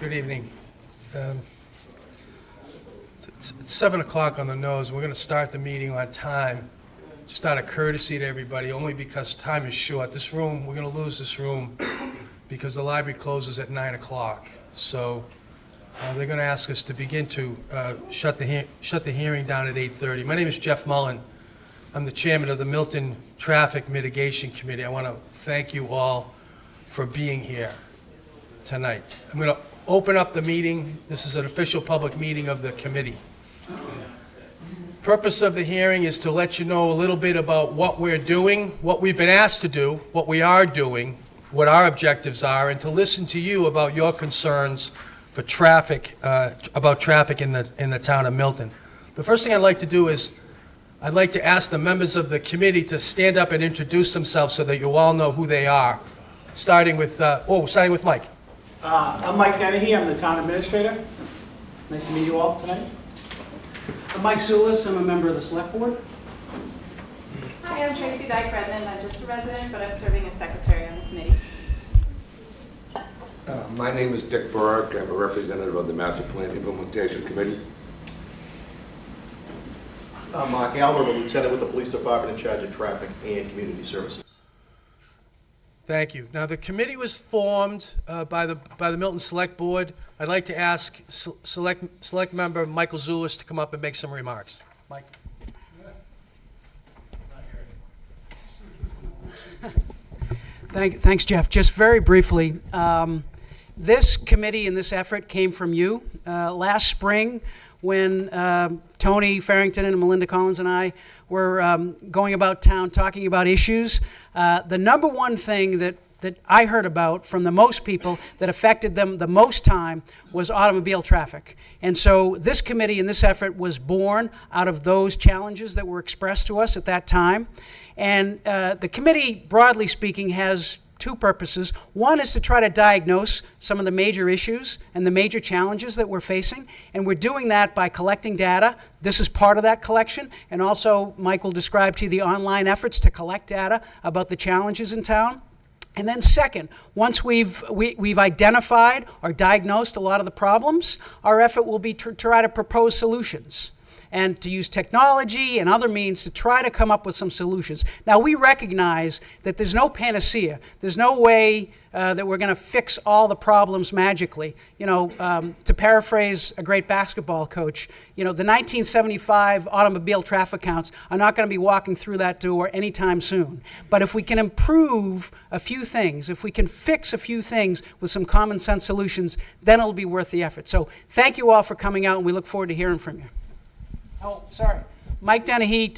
Good evening. It's 7 o'clock on the nose. We're going to start the meeting on time, just out of courtesy to everybody, only because time is short. This room, we're going to lose this room because the library closes at 9 o'clock. So they're going to ask us to begin to shut the hearing down at 8:30. My name is Jeff Mullen. I'm the chairman of the Milton Traffic Mitigation Committee. I want to thank you all for being here tonight. I'm going to open up the meeting. This is an official public meeting of the committee. Purpose of the hearing is to let you know a little bit about what we're doing, what we've been asked to do, what we are doing, what our objectives are, and to listen to you about your concerns for traffic, about traffic in the town of Milton. The first thing I'd like to do is I'd like to ask the members of the committee to stand up and introduce themselves so that you all know who they are. Starting with Mike. I'm Mike Dennehy. I'm the town administrator. Nice to meet you all tonight. I'm Mike Zulis. I'm a member of the select board. Hi, I'm Tracy Dyke-Redmond. I'm just a resident, but I'm serving as secretary on the committee. My name is Dick Burke. I'm a representative of the Master Plan Implementation Committee. I'm Mark Albert, a lieutenant with the police department in charge of traffic and community services. Thank you. Now, the committee was formed by the Milton Select Board. I'd like to ask Select Member Michael Zulis to come up and make some remarks. Mike. Thanks, Jeff. Just very briefly, this committee and this effort came from you. Last spring, when Tony Farrington and Melinda Collins and I were going about town talking about issues, the number one thing that I heard about from the most people that affected them the most time was automobile traffic. And so this committee and this effort was born out of those challenges that were expressed to us at that time. And the committee, broadly speaking, has two purposes. One is to try to diagnose some of the major issues and the major challenges that we're facing, and we're doing that by collecting data. This is part of that collection, and also Mike will describe to you the online efforts to collect data about the challenges in town. And then second, once we've identified or diagnosed a lot of the problems, our effort will be to try to propose solutions and to use technology and other means to try to come up with some solutions. Now, we recognize that there's no panacea. There's no way that we're going to fix all the problems magically. You know, to paraphrase a great basketball coach, you know, the 1975 automobile traffic counts are not going to be walking through that door anytime soon. But if we can improve a few things, if we can fix a few things with some common sense solutions, then it'll be worth the effort. So thank you all for coming out, and we look forward to hearing from you. Oh, sorry. Mike Dennehy.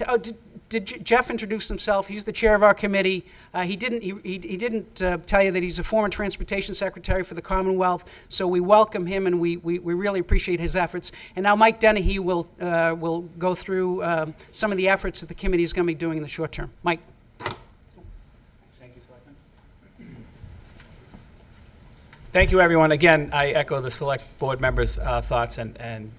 Did Jeff introduce himself? He's the chair of our committee. He didn't tell you that he's a former transportation secretary for the Commonwealth, so we welcome him and we really appreciate his efforts. And now Mike Dennehy will go through some of the efforts that the committee is going to be doing in the short term. Mike. Thank you, Selectman. Thank you, everyone. Again, I echo the select board members' thoughts and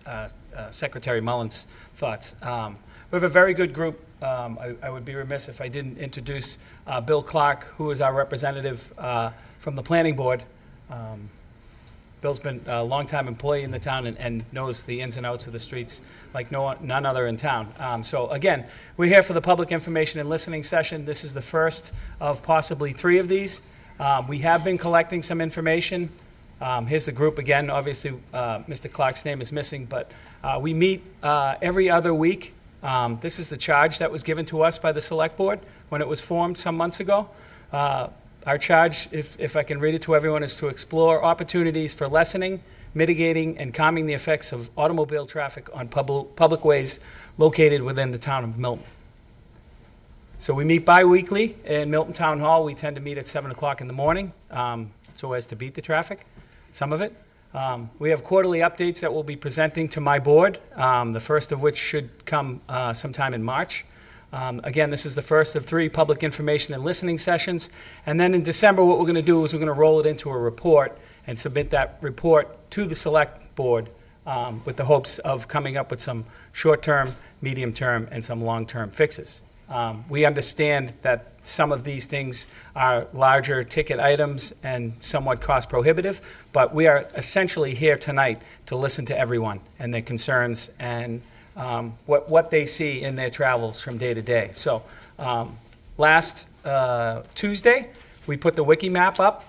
Secretary Mullen's thoughts. We have a very good group. I would be remiss if I didn't introduce Bill Clark, who is our representative from the planning board. Bill's been a longtime employee in the town and knows the ins and outs of the streets like none other in town. So again, we're here for the public information and listening session. This is the first of possibly 3 of these. We have been collecting some information. Here's the group again. Obviously, Mr. Clark's name is missing, but we meet every other week. This is the charge that was given to us by the Select Board when it was formed some months ago. Our charge, if I can read it to everyone, is to explore opportunities for lessening, mitigating, and calming the effects of automobile traffic on public ways located within the town of Milton. So we meet bi-weekly in Milton Town Hall. We tend to meet at 7 o'clock in the morning so as to beat the traffic, some of it. We have quarterly updates that we'll be presenting to my board, the first of which should come sometime in March. Again, this is the first of 3 public information and listening sessions. And then in December, what we're going to do is we're going to roll it into a report and submit that report to the Select Board with the hopes of coming up with some short-term, medium-term, and some long-term fixes. We understand that some of these things are larger ticket items and somewhat cost prohibitive, but we are essentially here tonight to listen to everyone and their concerns and what they see in their travels from day to day. So last Tuesday, we put the wiki map up.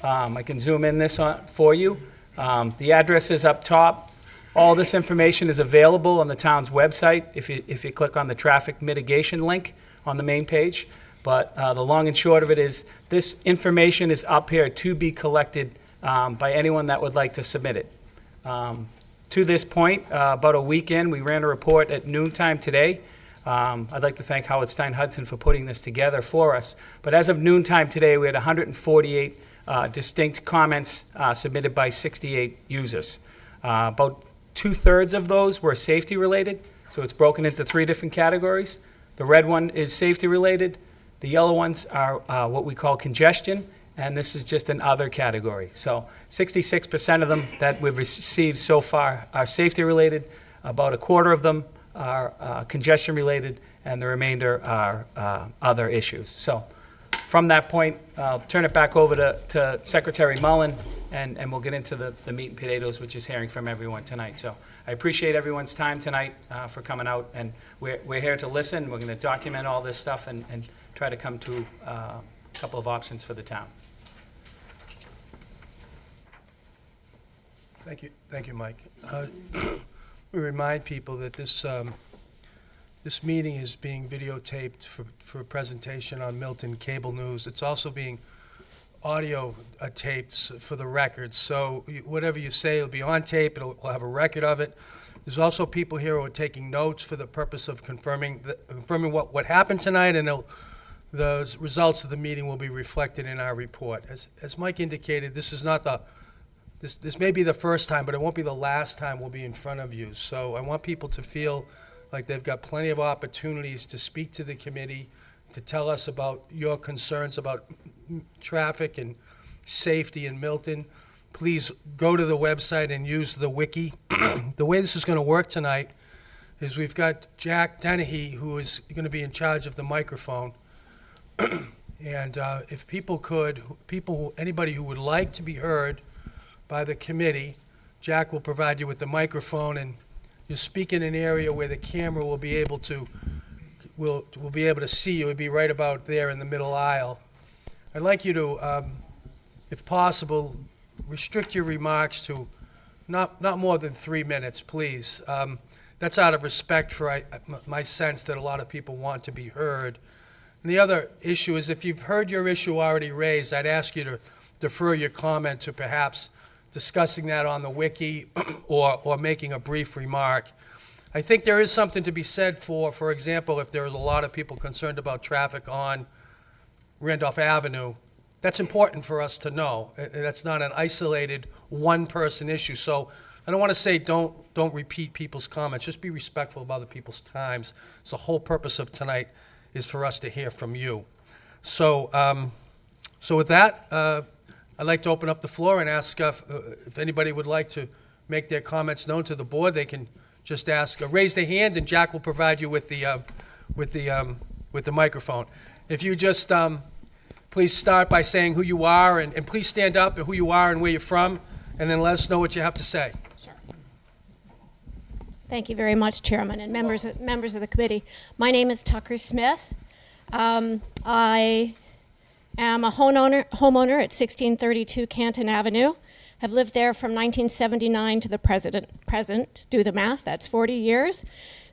I can zoom in this for you. The address is up top. All this information is available on the town's website if you click on the traffic mitigation link on the main page. But the long and short of it is this information is up here to be collected by anyone that would like to submit it. To this point, about a week in, we ran a report at noontime today. I'd like to thank Howard Stein Hudson for putting this together for us. But as of noontime today, we had 148 distinct comments submitted by 68 users. About 2/3 of those were safety related, so it's broken into 3 different categories. The red one is safety related. The yellow ones are what we call congestion, and this is just an other category. So 66% of them that we've received so far are safety related. About a quarter of them are congestion related, and the remainder are other issues. So from that point, I'll turn it back over to Secretary Mullen, and we'll get into the meat and potatoes, which is hearing from everyone tonight. So I appreciate everyone's time tonight for coming out, and we're here to listen. We're going to document all this stuff and try to come to a couple of options for the town. Thank you, Mike. We remind people that this meeting is being videotaped for a presentation on Milton Cable News. It's also being audio taped for the record. So whatever you say will be on tape. We'll have a record of it. There's also people here who are taking notes for the purpose of confirming what happened tonight, and the results of the meeting will be reflected in our report. As Mike indicated, this is not this may be the first time, but it won't be the last time we'll be in front of you. So I want people to feel like they've got plenty of opportunities to speak to the committee, to tell us about your concerns about traffic and safety in Milton. Please go to the website and use the wiki. The way this is going to work tonight is we've got Jack Dennehy, who is going to be in charge of the microphone. And if anybody who would like to be heard by the committee, Jack will provide you with the microphone, and you speak in an area where the camera will be able to see you. It'll be right about there in the middle aisle. I'd like you to, if possible, restrict your remarks to not more than 3 minutes, please. That's out of respect for my sense that a lot of people want to be heard. And the other issue is, if you've heard your issue already raised, I'd ask you to defer your comment to perhaps discussing that on the wiki or making a brief remark. I think there is something to be said for example, if there is a lot of people concerned about traffic on Randolph Avenue, that's important for us to know. That's not an isolated one-person issue. So I don't want to say don't repeat people's comments. Just be respectful of other people's times. So the whole purpose of tonight is for us to hear from you. So with that, I'd like to open up the floor and ask if anybody would like to make their comments known to the board. They can just raise their hand, and Jack will provide you with the microphone. If you just please start by saying who you are, and please stand up and who you are and where you're from, and then let us know what you have to say. Sure. Thank you very much, Chairman and members of the committee. My name is Tucker Smith. I am a homeowner at 1632 Canton Avenue. Have lived there from 1979 to the present. Do the math, that's 40 years.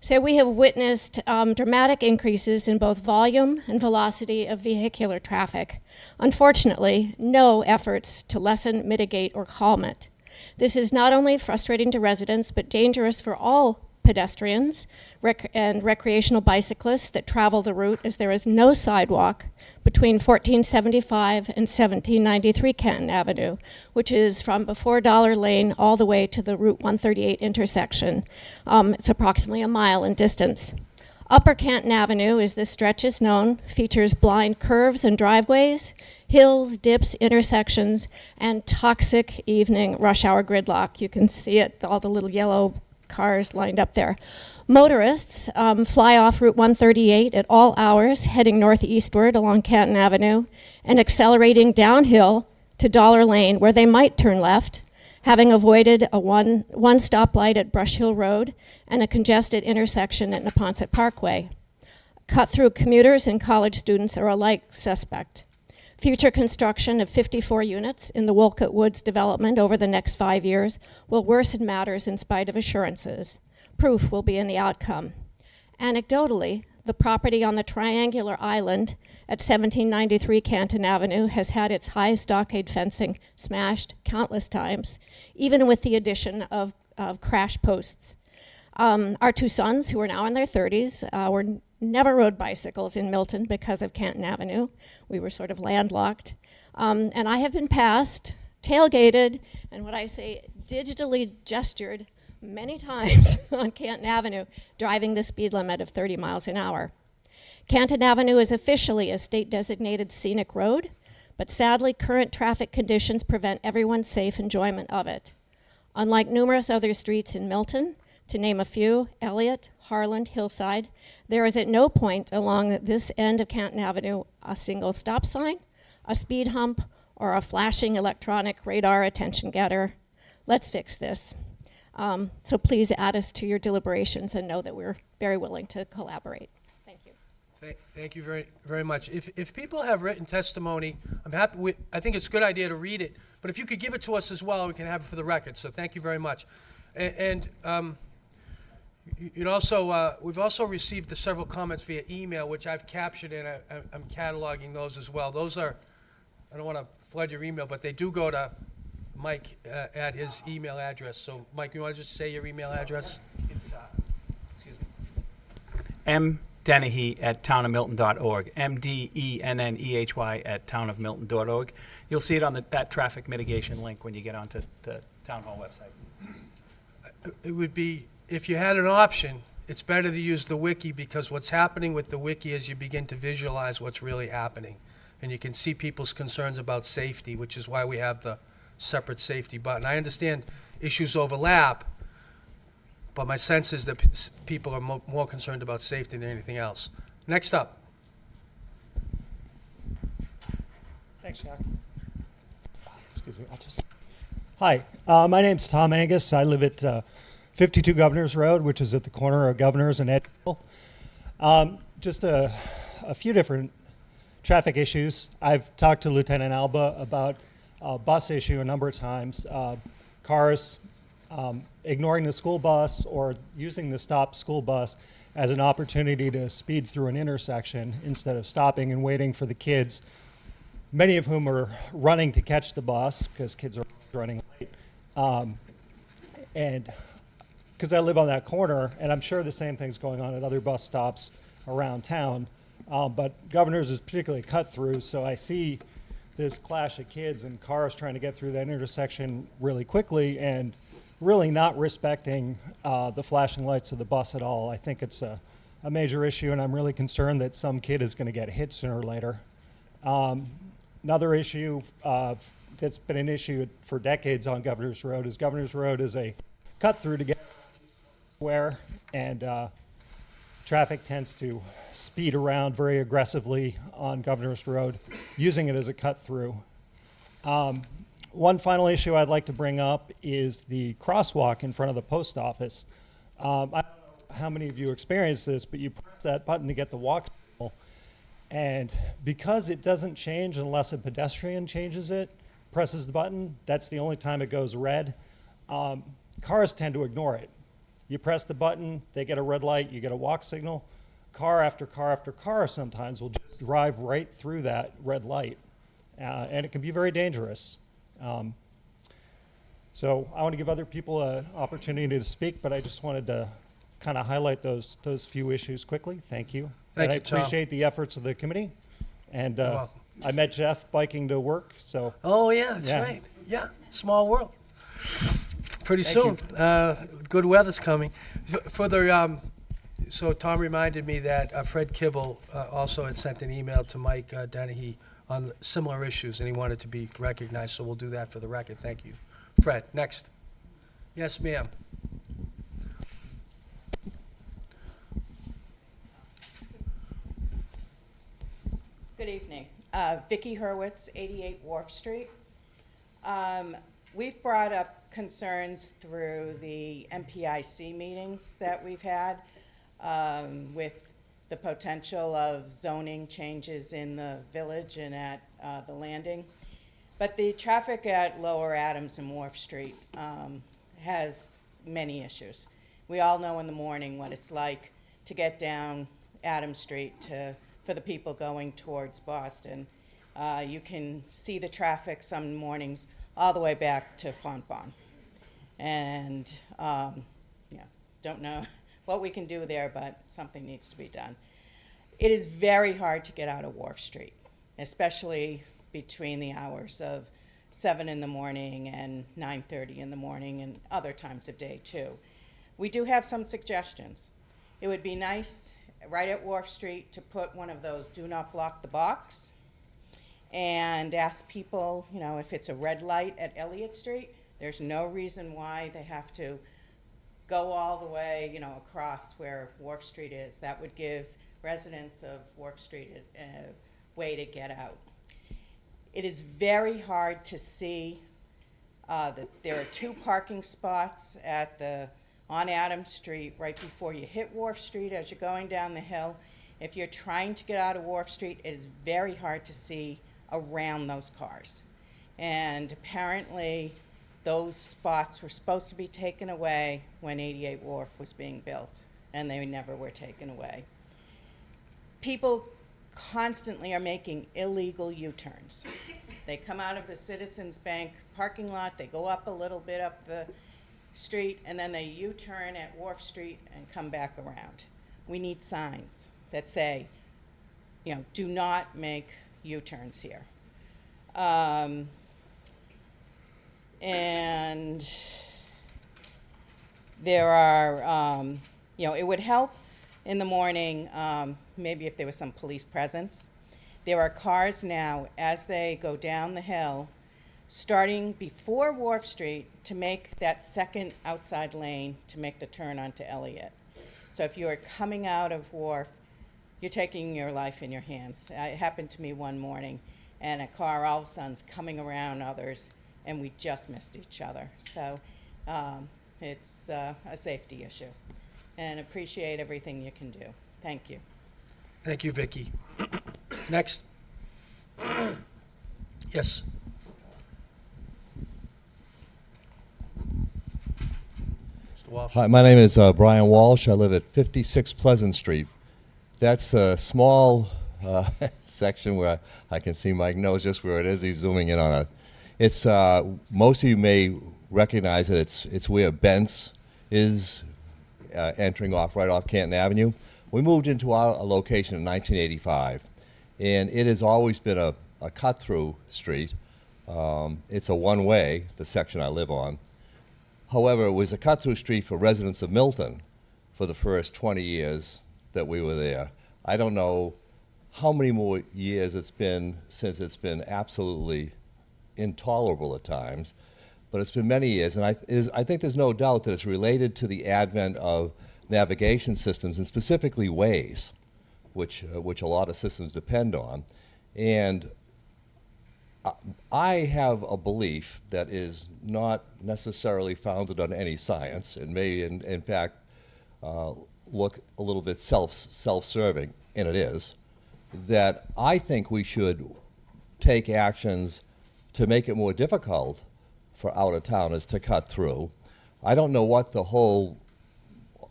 So we have witnessed dramatic increases in both volume and velocity of vehicular traffic. Unfortunately, no efforts to lessen, mitigate, or calm it. This is not only frustrating to residents, but dangerous for all pedestrians and recreational bicyclists that travel the route, as there is no sidewalk between 1475 and 1793 Canton Avenue, which is from before Dollar Lane all the way to the Route 138 intersection. It's approximately a mile in distance. Upper Canton Avenue, as this stretch is known, features blind curves and driveways, hills, dips, intersections, and toxic evening rush hour gridlock. You can see it, all the little yellow cars lined up there. Motorists fly off Route 138 at all hours, heading northeastward along Canton Avenue and accelerating downhill to Dollar Lane, where they might turn left, having avoided a one stoplight at Brush Hill Road and a congested intersection at Neponset Parkway. Cut-through commuters and college students are alike suspect. Future construction of 54 units in the Wolcott Woods development over the next 5 years will worsen matters in spite of assurances. Proof will be in the outcome. Anecdotally, the property on the triangular island at 1793 Canton Avenue has had its high stockade fencing smashed countless times, even with the addition of crash posts. Our two sons, who are now in their 30s, never rode bicycles in Milton because of Canton Avenue. We were sort of landlocked. And I have been passed, tailgated, and what I say, digitally gestured many times on Canton Avenue, driving the speed limit of 30 miles an hour. Canton Avenue is officially a state-designated scenic road, but sadly, current traffic conditions prevent everyone's safe enjoyment of it. Unlike numerous other streets in Milton, to name a few, Elliott, Harland, Hillside, there is at no point along this end of Canton Avenue a single stop sign, a speed hump, or a flashing electronic radar attention getter. Let's fix this. So please add us to your deliberations and know that we're very willing to collaborate. Thank you. Thank you very, very much. If people have written testimony, I'm happy. I think it's a good idea to read it, but if you could give it to us as well, we can have it for the record. So thank you very much. And we've also received several comments via email, which I've captured, and I'm cataloging those as well. Those are, I don't want to flood your email, but they do go to Mike at his email address. So, Mike, you want to just say your email address? It's, mdennehy@townofmilton.org, mdennehy@townofmilton.org. You'll see it on that traffic mitigation link when you get onto the town hall website. It would be, if you had an option, it's better to use the wiki, because what's happening with the wiki is you begin to visualize what's really happening. And you can see people's concerns about safety, which is why we have the separate safety button. I understand issues overlap, but my sense is that people are more concerned about safety than anything else. Next up. Thanks, Jack. Excuse me. Hi, my name's Tom Angus. I live at 52 Governors Road, which is at the corner of Governors and Edgehill. Just a few different traffic issues. I've talked to Lieutenant Alba about a bus issue a number of times. Cars ignoring the school bus or using the stopped school bus as an opportunity to speed through an intersection instead of stopping and waiting for the kids, many of whom are running to catch the bus because kids are running late. And because I live on that corner, and I'm sure the same thing's going on at other bus stops around town, but Governor's is particularly cut through, so I see this clash of kids and cars trying to get through that intersection really quickly and really not respecting the flashing lights of the bus at all. I think it's a major issue, and I'm really concerned that some kid is going to get hit sooner or later. Another issue that's been an issue for decades on Governor's Road is a cut through to get square, and traffic tends to speed around very aggressively on Governor's Road, using it as a cut through. One final issue I'd like to bring up is the crosswalk in front of the post office. I don't know how many of you experienced this, but you press that button to get the walk signal, and because it doesn't change unless a pedestrian changes it, presses the button, that's the only time it goes red. Cars tend to ignore it. You press the button, they get a red light, you get a walk signal. Car after car after car sometimes will just drive right through that red light, and it can be very dangerous. So I want to give other people an opportunity to speak, but I just wanted to kind of highlight those few issues quickly. Thank you. Thank and you, I Tom. appreciate the efforts of the committee. And You're welcome. I met Jeff biking to work, so Oh, yeah, that's Yeah. right. Yeah, small world. Pretty Thank soon. Good weather's coming. So Tom reminded me that Fred Kibble also had sent an email to Mike Dennehy on similar issues, and he wanted to be recognized, so we'll do that for the record. Thank you. Fred, next. Yes, ma'am. Good evening. Vicki Hurwitz, 88 Wharf Street. We've brought up concerns through the MPIC meetings that we've had with the potential of zoning changes in the village and at the landing. But the traffic at Lower Adams and Wharf Street has many issues. We all know in the morning what it's like to get down Adams Street for the people going towards Boston. You can see the traffic some mornings all the way back to Fontbonne. And don't know what we can do there, but something needs to be done. It is very hard to get out of Wharf Street, especially between the hours of 7 in the morning and 9:30 in the morning and other times of day too. We do have some suggestions. It would be nice right at Wharf Street to put one of those do not block the box and ask people, if it's a red light at Elliott Street, there's no reason why they have to go all the way, across where Wharf Street is. That would give residents of Wharf Street a way to get out. It is very hard to see that there are 2 parking spots on Adams Street right before you hit Wharf Street as you're going down the hill. If you're trying to get out of Wharf Street, it is very hard to see around those cars. And apparently those spots were supposed to be taken away when 88 Wharf was being built, and they never were taken away. People constantly are making illegal U-turns. They come out of the Citizens Bank parking lot, they go up a little bit up the street, and then they U-turn at Wharf Street and come back around. We need signs that say, do not make U-turns here. And there are, it would help in the morning, maybe if there was some police presence. There are cars now, as they go down the hill, starting before Wharf Street to make that second outside lane to make the turn onto Elliott. So if you are coming out of Wharf, you're taking your life in your hands. It happened to me one morning, and a car all of a sudden's coming around others, and we just missed each other. So it's a safety issue, and appreciate everything you can do. Thank you. Thank you, Vicki. Next. Yes. Mr. Walsh. Hi, my name is Brian Walsh. I live at 56 Pleasant Street. That's a small section where I can see Mike knows just where it is. He's zooming in on it. It's most of you may recognize it. It's where Bent's is entering off right off Canton Avenue. We moved into our location in 1985, and it has always been a cut-through street. It's a one-way, the section I live on. However, it was a cut-through street for residents of Milton for the first 20 years that we were there. I don't know how many more years it's been since it's been absolutely intolerable at times, but it's been many years, and I think there's no doubt that it's related to the advent of navigation systems, and specifically Waze, which a lot of systems depend on. And I have a belief that is not necessarily founded on any science, and may in fact look a little bit self-serving, and it is, that I think we should take actions to make it more difficult for out-of-towners to cut through. I don't know what the whole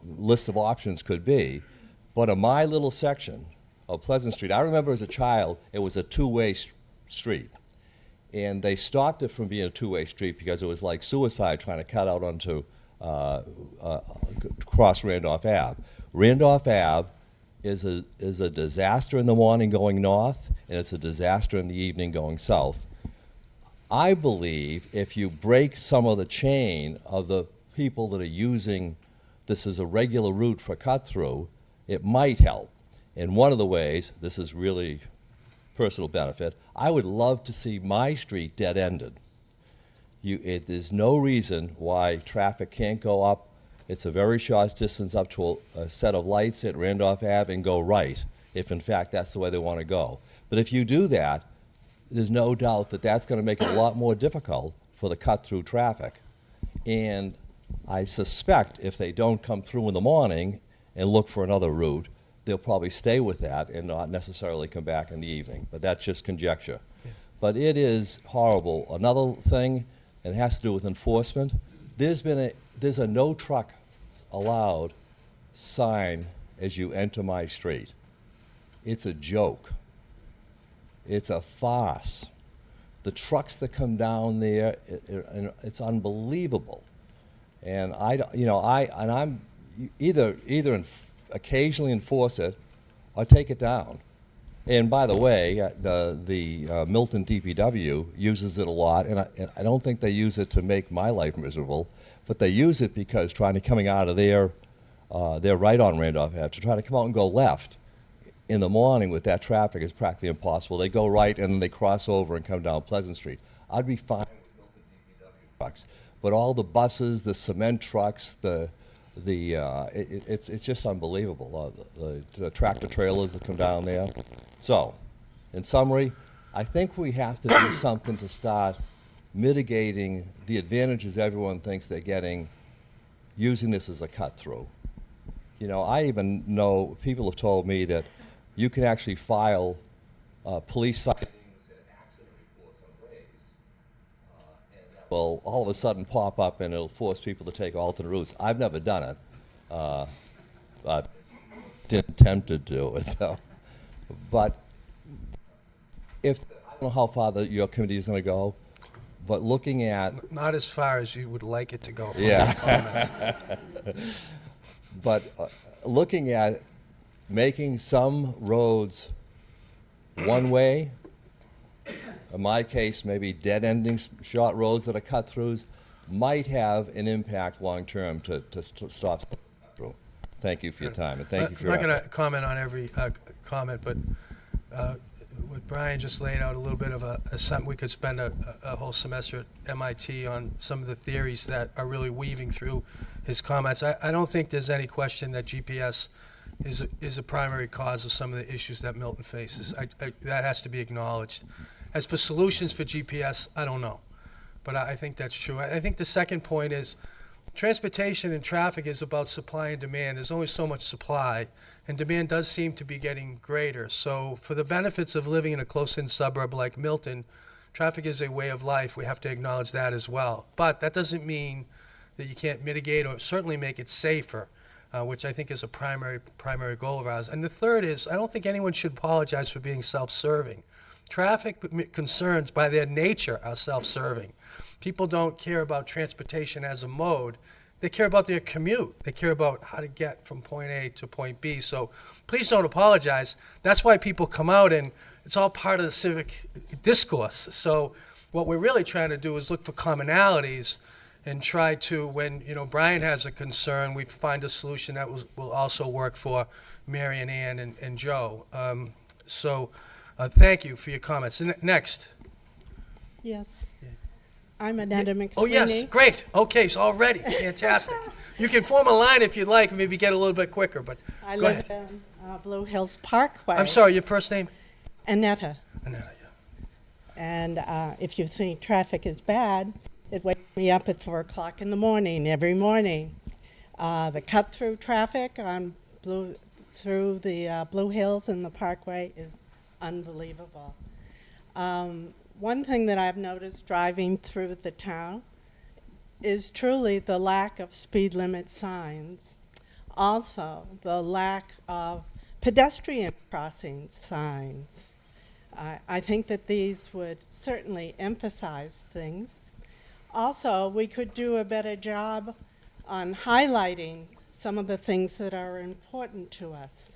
list of options could be, but in my little section of Pleasant Street, I remember as a child, it was a two-way street. And they stopped it from being a two-way street because it was like suicide trying to cut out onto cross Randolph Ave. Randolph Ave is a disaster in the morning going north, and it's a disaster in the evening going south. I believe if you break some of the chain of the people that are using this as a regular route for cut-through, it might help. And one of the ways, this is really personal benefit, I would love to see my street dead-ended. There's no reason why traffic can't go up. It's a very short distance up to a set of lights at Randolph Ave and go right, if in fact that's the way they want to go. But if you do that, there's no doubt that that's going to make it a lot more difficult for the cut-through traffic. And I suspect if they don't come through in the morning and look for another route, they'll probably stay with that and not necessarily come back in the evening. But that's just conjecture. But it is horrible. Another thing, and it has to do with enforcement, there's a no truck allowed sign as you enter my street. It's a joke. It's a farce. The trucks that come down there, it's unbelievable. And I'm either occasionally enforce it or take it down. And by the way, the Milton DPW uses it a lot, and I don't think they use it to make my life miserable, but they use it because coming out of their right on Randolph Ave to try to come out and go left in the morning with that traffic is practically impossible. They go right and then they cross over and come down Pleasant Street. I'd be fine with Milton DPW trucks, but all the buses, the cement trucks, it's just unbelievable. The tractor trailers that come down there. So, in summary, I think we have to do something to start mitigating the advantages everyone thinks they're getting using this as a cut-through. I even know people have told me that you can actually file police sightings and accident reports on ways, and that will all of a sudden pop up and it'll force people to take alternate routes. I've never done it. I didn't attempt to do it, though. But I don't know how far your committee is going to go, but looking at... Not as far as you would like it to go. From Yeah. your comments. But looking at making some roads one way, in my case, maybe dead-ending short roads that are cut-throughs, might have an impact long-term to stop through. Thank you for your time, and thank you for your I'm not going effort. to comment on every comment, but what Brian just laid out, a little bit of something we could spend a whole semester at MIT on some of the theories that are really weaving through his comments. I don't think there's any question that GPS is a primary cause of some of the issues that Milton faces. That has to be acknowledged. As for solutions for GPS, I don't know, but I think that's true. I think the second point is transportation and traffic is about supply and demand. There's only so much supply, and demand does seem to be getting greater. So for the benefits of living in a close-in suburb like Milton, traffic is a way of life. We have to acknowledge that as well. But that doesn't mean that you can't mitigate or certainly make it safer, which I think is a primary goal of ours. And the third is, I don't think anyone should apologize for being self-serving. Traffic concerns, by their nature, are self-serving. People don't care about transportation as a mode. They care about their commute. They care about how to get from point A to point B. So please don't apologize. That's why people come out, and it's all part of the civic discourse. So what we're really trying to do is look for commonalities and try to, when Brian has a concern, we find a solution that will also work for Mary and Ann and Joe. Thank you for your comments. Next. Yes. I'm Annetta McSweeney. Oh, yes, great. Okay, so already, fantastic. You can form a line if you'd like, maybe get a little bit quicker, but I go live ahead. in Blue Hills Parkway. I'm sorry, your first name? Annetta. Annetta, yeah. And if you think traffic is bad, it wakes me up at 4 o'clock in the morning, every morning. The cut-through traffic on through the Blue Hills and the Parkway is unbelievable. One thing that I've noticed driving through the town is truly the lack of speed limit signs. Also, the lack of pedestrian crossing signs. I think that these would certainly emphasize things. Also, we could do a better job on highlighting some of the things that are important to us.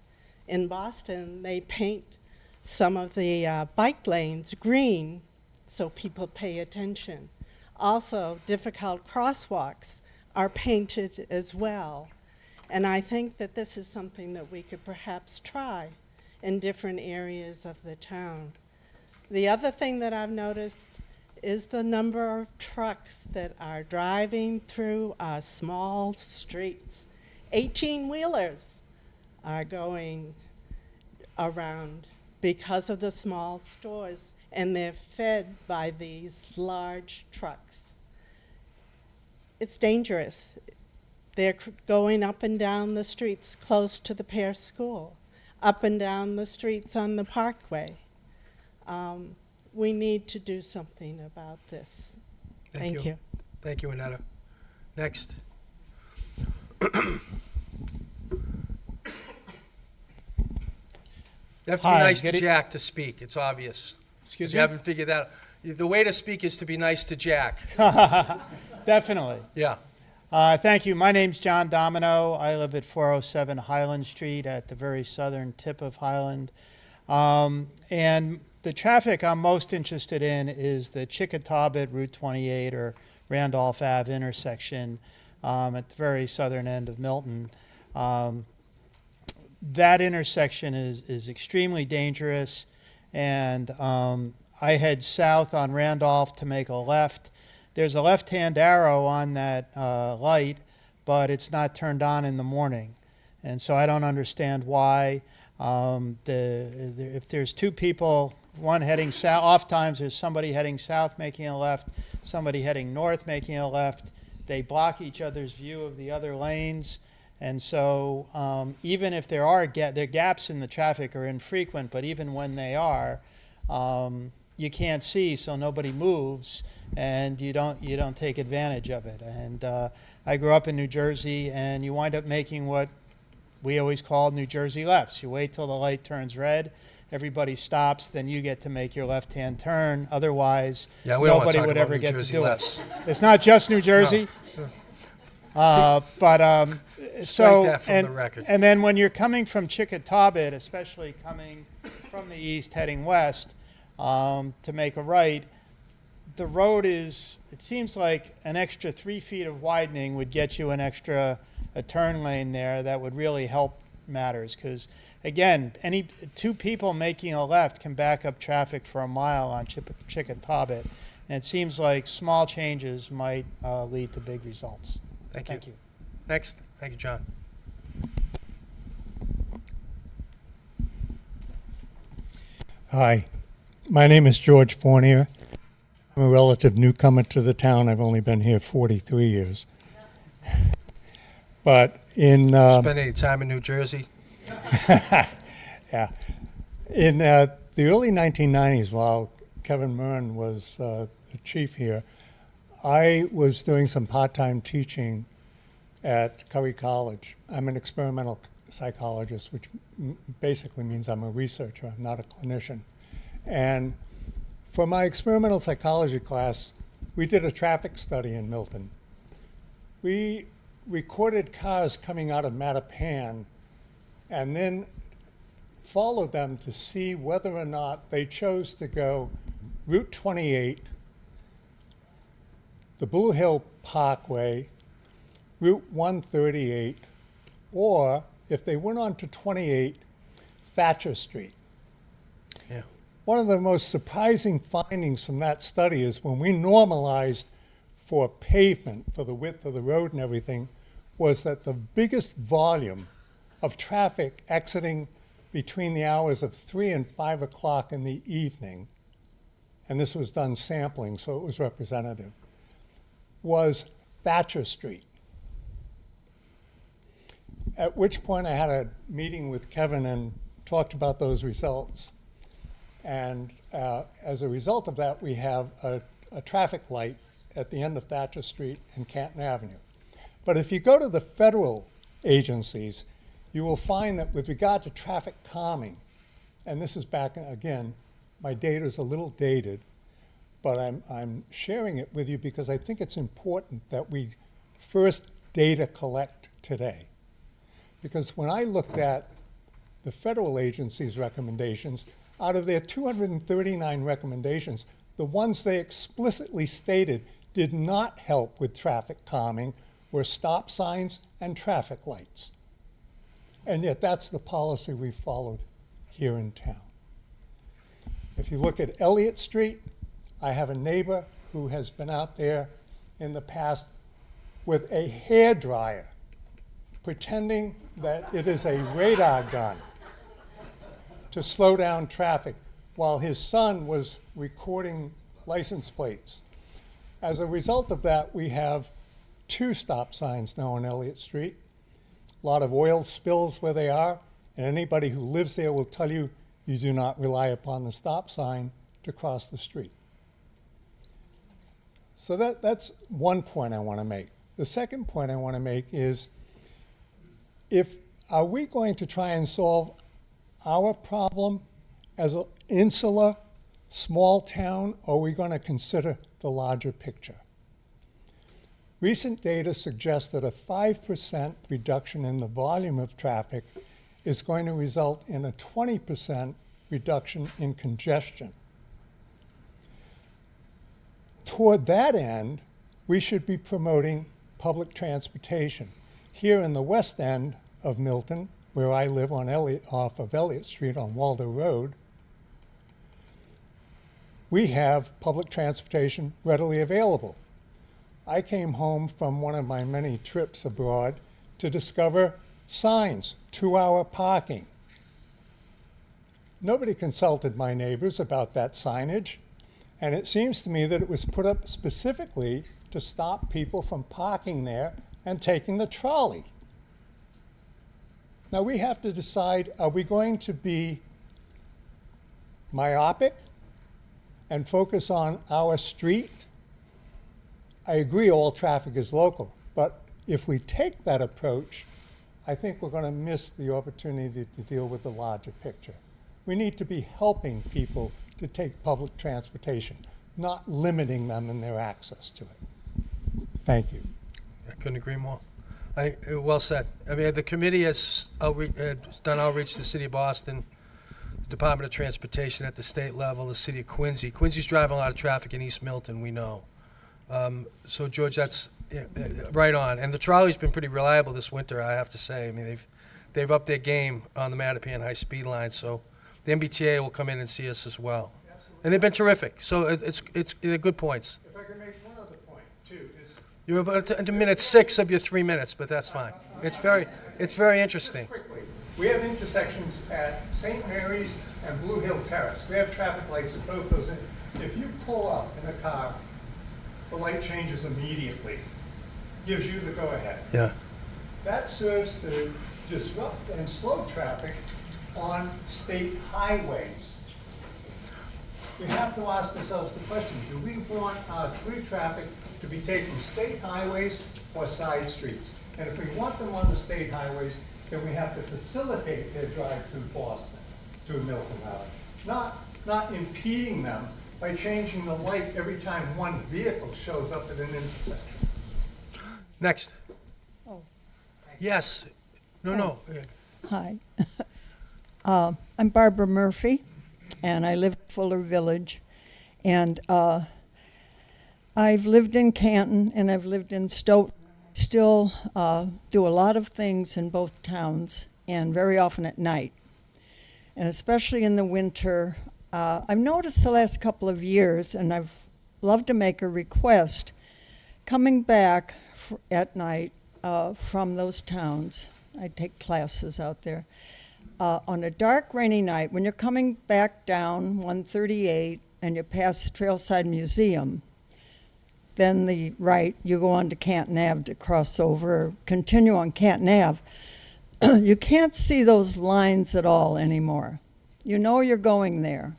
In Boston, they paint some of the bike lanes green so people pay attention. Also, difficult crosswalks are painted as well. And I think that this is something that we could perhaps try in different areas of the town. The other thing that I've noticed is the number of trucks that are driving through our small streets. 18-wheelers are going around because of the small stores, and they're fed by these large trucks. It's dangerous. They're going up and down the streets close to the Pear School, up and down the streets on the Parkway. We need to do something about this. Thank you. Thank you, Annetta. Next. You have to be Hi, nice to good e- Jack to speak. It's obvious. Excuse You me? haven't figured that out. The way to speak is to be nice to Jack. Definitely. Yeah. Thank you. My name's John Domino. I live at 407 Highland Street at the very southern tip of Highland. And the traffic I'm most interested in is the Chickatawbit Route 28 or Randolph Ave intersection at the very southern end of Milton. That intersection is extremely dangerous, and I head south on Randolph to make a left. There's a left-hand arrow on that light, but it's not turned on in the morning. And so I don't understand why. If there's two people, one heading south, oftentimes there's somebody heading south making a left, somebody heading north making a left. They block each other's view of the other lanes. And so even if there gaps in the traffic are infrequent, but even when they are, you can't see, so nobody moves, and you don't take advantage of it. And I grew up in New Jersey, and you wind up making what we always called New Jersey lefts. You wait till the light turns red, everybody stops, then you get to make your left-hand turn. Otherwise, Yeah, we don't wanna nobody talk would about ever New get Jersey to do lefts. it. It's not just New Jersey. So, that from the record. and then when you're coming from Chickatawbit, especially coming from the east heading west to make a right, the road it seems like an extra 3 feet of widening would get you a turn lane there that would really help matters. Because again, any two people making a left can back up traffic for a mile on Chickatawbit. And it seems like small changes might lead to big results. Thank you. Thank you. Next. Thank you, John. Hi, my name is George Fournier. I'm a relative newcomer to the town. I've only been here 43 years. But in Spend any time in New Jersey? yeah, in the early 1990s, while Kevin Murn was the chief here, I was doing some part-time teaching at Curry College. I'm an experimental psychologist, which basically means I'm a researcher. I'm not a clinician. And for my experimental psychology class, we did a traffic study in Milton. We recorded cars coming out of Mattapan and then followed them to see whether or not they chose to go Route 28, the Blue Hill Parkway, Route 138, or if they went on to 28, Thatcher Street. Yeah. One of the most surprising findings from that study is when we normalized for pavement, for the width of the road and everything, was that the biggest volume of traffic exiting between the hours of 3 and 5 o'clock in the evening, and this was done sampling, so it was representative, was Thatcher Street. At which point I had a meeting with Kevin and talked about those results. And as a result of that, we have a traffic light at the end of Thatcher Street and Canton Avenue. But if you go to the federal agencies, you will find that with regard to traffic calming, and this is back, again, my data is a little dated, but I'm sharing it with you because I think it's important that we first data collect today. Because when I looked at the federal agencies' recommendations, out of their 239 recommendations, the ones they explicitly stated did not help with traffic calming were stop signs and traffic lights. And yet that's the policy we followed here in town. If you look at Elliott Street, I have a neighbor who has been out there in the past with a hairdryer, pretending that it is a radar gun. to slow down traffic while his son was recording license plates. As a result of that, we have 2 stop signs now on Elliott Street. A lot of oil spills where they are, and anybody who lives there will tell you you do not rely upon the stop sign to cross the street. So that's one point I want to make. The second point I want to make is, are we going to try and solve our problem as an insular, small town, or are we going to consider the larger picture? Recent data suggests that a 5% reduction in the volume of traffic is going to result in a 20% reduction in congestion. Toward that end, we should be promoting public transportation. Here in the west end of Milton, where I live off of Elliott Street on Waldo Road, we have public transportation readily available. I came home from one of my many trips abroad to discover signs, 2-hour parking. Nobody consulted my neighbors about that signage, and it seems to me that it was put up specifically to stop people from parking there and taking the trolley. Now we have to decide, are we going to be myopic and focus on our street? I agree all traffic is local, but if we take that approach, I think we're going to miss the opportunity to deal with the larger picture. We need to be helping people to take public transportation, not limiting them in their access to it. Thank you. I couldn't agree more. Well said. I mean, the committee has done outreach to the city of Boston, Department of Transportation at the state level, the city of Quincy. Quincy's driving a lot of traffic in East Milton, we know. So George, that's right on. And the trolley's been pretty reliable this winter, I have to say. I mean, they've upped their game on the Mattapan high-speed line, so the MBTA will come in and see us as well. Absolutely. And they've been terrific. So they're good points. If I could make one other point, too, is... You're about to minute 6 of your 3 minutes, but that's fine. It's very interesting. Just quickly, we have intersections at St. Mary's and Blue Hill Terrace. We have traffic lights at both those. If you pull up in a car, the light changes immediately, gives you the go-ahead. Yeah. That serves to disrupt and slow traffic on state highways. We have to ask ourselves the question, do we want our through traffic to be taking state highways or side streets? And if we want them on the state highways, then we have to facilitate their drive through Boston, through Milton Valley, not impeding them by changing the light every time one vehicle shows up at an intersection. Next. Oh. Yes. No. Hi. I'm Barbara Murphy, and I live in Fuller Village. And I've lived in Canton, and I've lived in Stoughton. Still do a lot of things in both towns, and very often at night. And especially in the winter, I've noticed the last couple of years, and I've loved to make a request, coming back at night from those towns. I take classes out there. On a dark, rainy night, when you're coming back down 138 and you pass Trailside Museum, then you go on to Canton Ave to cross over, continue on Canton Ave. You can't see those lines at all anymore. You know you're going there.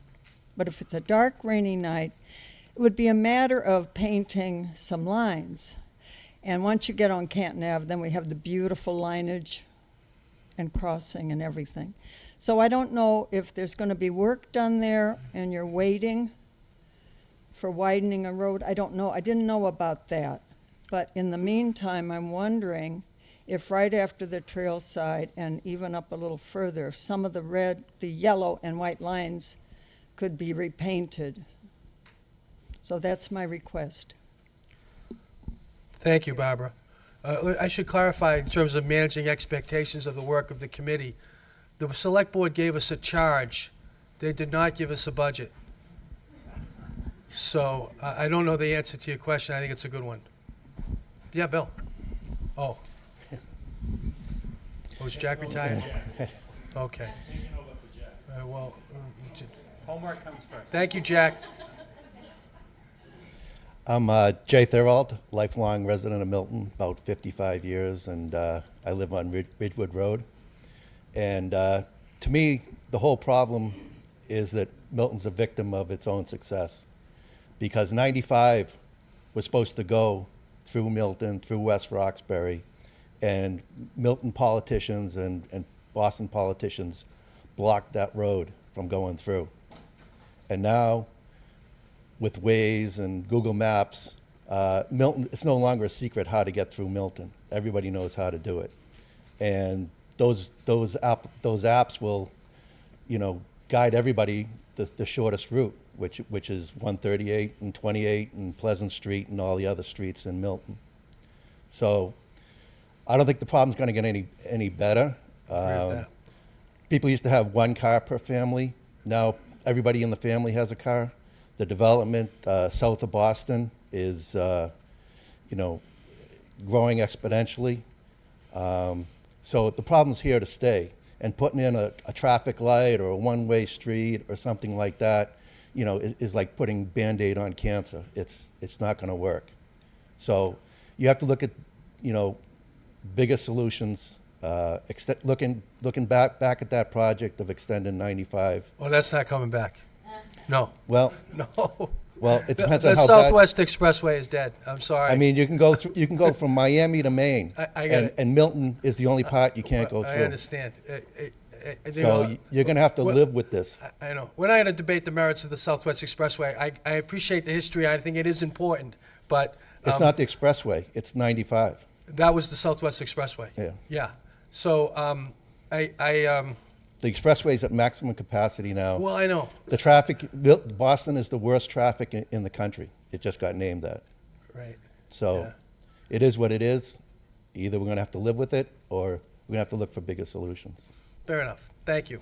But if it's a dark, rainy night, it would be a matter of painting some lines. And once you get on Canton Ave, then we have the beautiful lineage and crossing and everything. So I don't know if there's going to be work done there and you're waiting for widening a road. I don't know. I didn't know about that. But in the meantime, I'm wondering if right after the trail side and even up a little further, if some of the yellow and white lines could be repainted. So that's my request. Thank you, Barbara. I should clarify in terms of managing expectations of the work of the committee. The select board gave us a charge. They did not give us a budget. So I don't know the answer to your question. I think it's a good one. Yeah, Bill. Oh. Oh, is Jack retired? Okay. Well, Homework comes first. thank you, Jack. I'm Jay Thorold, lifelong resident of Milton, about 55 years, and I live on Ridgewood Road. And to me, the whole problem is that Milton's a victim of its own success, because 95 was supposed to go through Milton, through West Roxbury, and Milton politicians and Boston politicians blocked that road from going through. And now, with Waze and Google Maps, Milton, it's no longer a secret how to get through Milton. Everybody knows how to do it. And those apps will, guide everybody the shortest route, which is 138 and 28 and Pleasant Street and all the other streets in Milton. So I don't think the problem's going to get any better. People used to have one car per family. Now everybody in the family has a car. The development south of Boston is, growing exponentially. So the problem's here to stay. And putting in a traffic light or a one-way street or something like that, is like putting Band-Aid on cancer. It's not going to work. So you have to look at, bigger solutions. Looking back at that project of extending 95. Well, that's not coming back. No. Well, No. well, it depends The on how Southwest Expressway is dead. I'm sorry. bad. I mean, you can go from Miami to Maine, I get it. and Milton is the only part you can't go I through. understand. So you're going to have to live with this. I know. We're not going to debate the merits of the Southwest Expressway. I appreciate the history. I think it is important, but It's not the expressway. It's 95. that was the Southwest Expressway. Yeah. Yeah. So The expressway is at maximum capacity now. well, I know. The traffic, Boston is the worst traffic in the country. It just got named that. Right. So Yeah. it is what it is. Either we're going to have to live with it or we're going to have to look for bigger solutions. Fair enough. Thank you.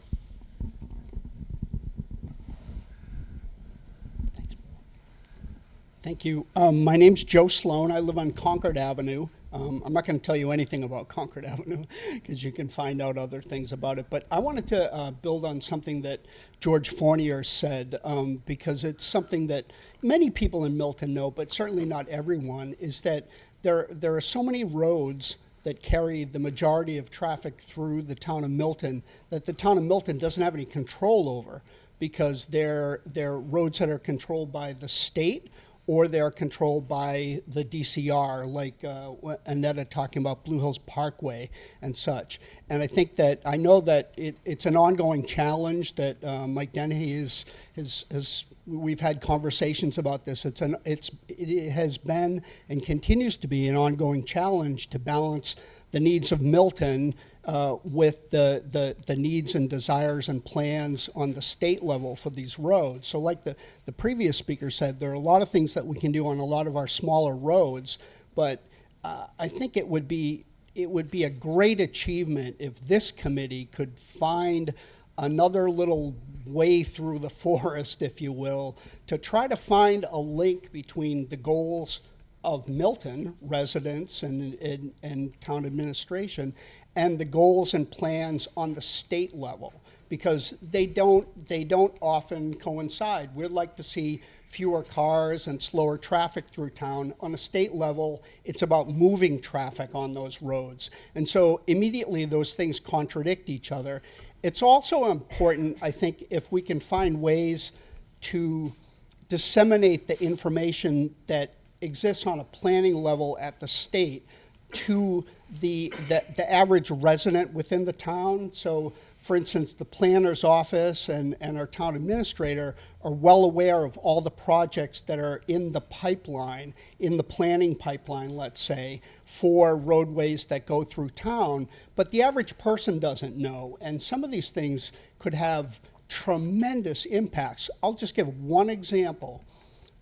Thank you. My name's Joe Sloan. I live on Concord Avenue. I'm not going to tell you anything about Concord Avenue because you can find out other things about it. But I wanted to build on something that George Fournier said because it's something that many people in Milton know, but certainly not everyone, is that there are so many roads that carry the majority of traffic through the town of Milton that the town of Milton doesn't have any control over because they're roads that are controlled by the state or they're controlled by the DCR, like Annetta talking about Blue Hills Parkway and such. And I know that it's an ongoing challenge that Mike Dennehy we've had conversations about this. It has been and continues to be an ongoing challenge to balance the needs of Milton with the needs and desires and plans on the state level for these roads. So like the previous speaker said, there are a lot of things that we can do on a lot of our smaller roads, but I think it would be a great achievement if this committee could find another little way through the forest, if you will, to try to find a link between the goals of Milton residents and town administration and the goals and plans on the state level, because they don't often coincide. We'd like to see fewer cars and slower traffic through town. On a state level, it's about moving traffic on those roads. And so immediately those things contradict each other. It's also important, I think, if we can find ways to disseminate the information that exists on a planning level at the state to the average resident within the town. So, for instance, the planner's office and our town administrator are well aware of all the projects that are in the pipeline, in the planning pipeline, let's say, for roadways that go through town, but the average person doesn't know. And some of these things could have tremendous impacts. I'll just give one example.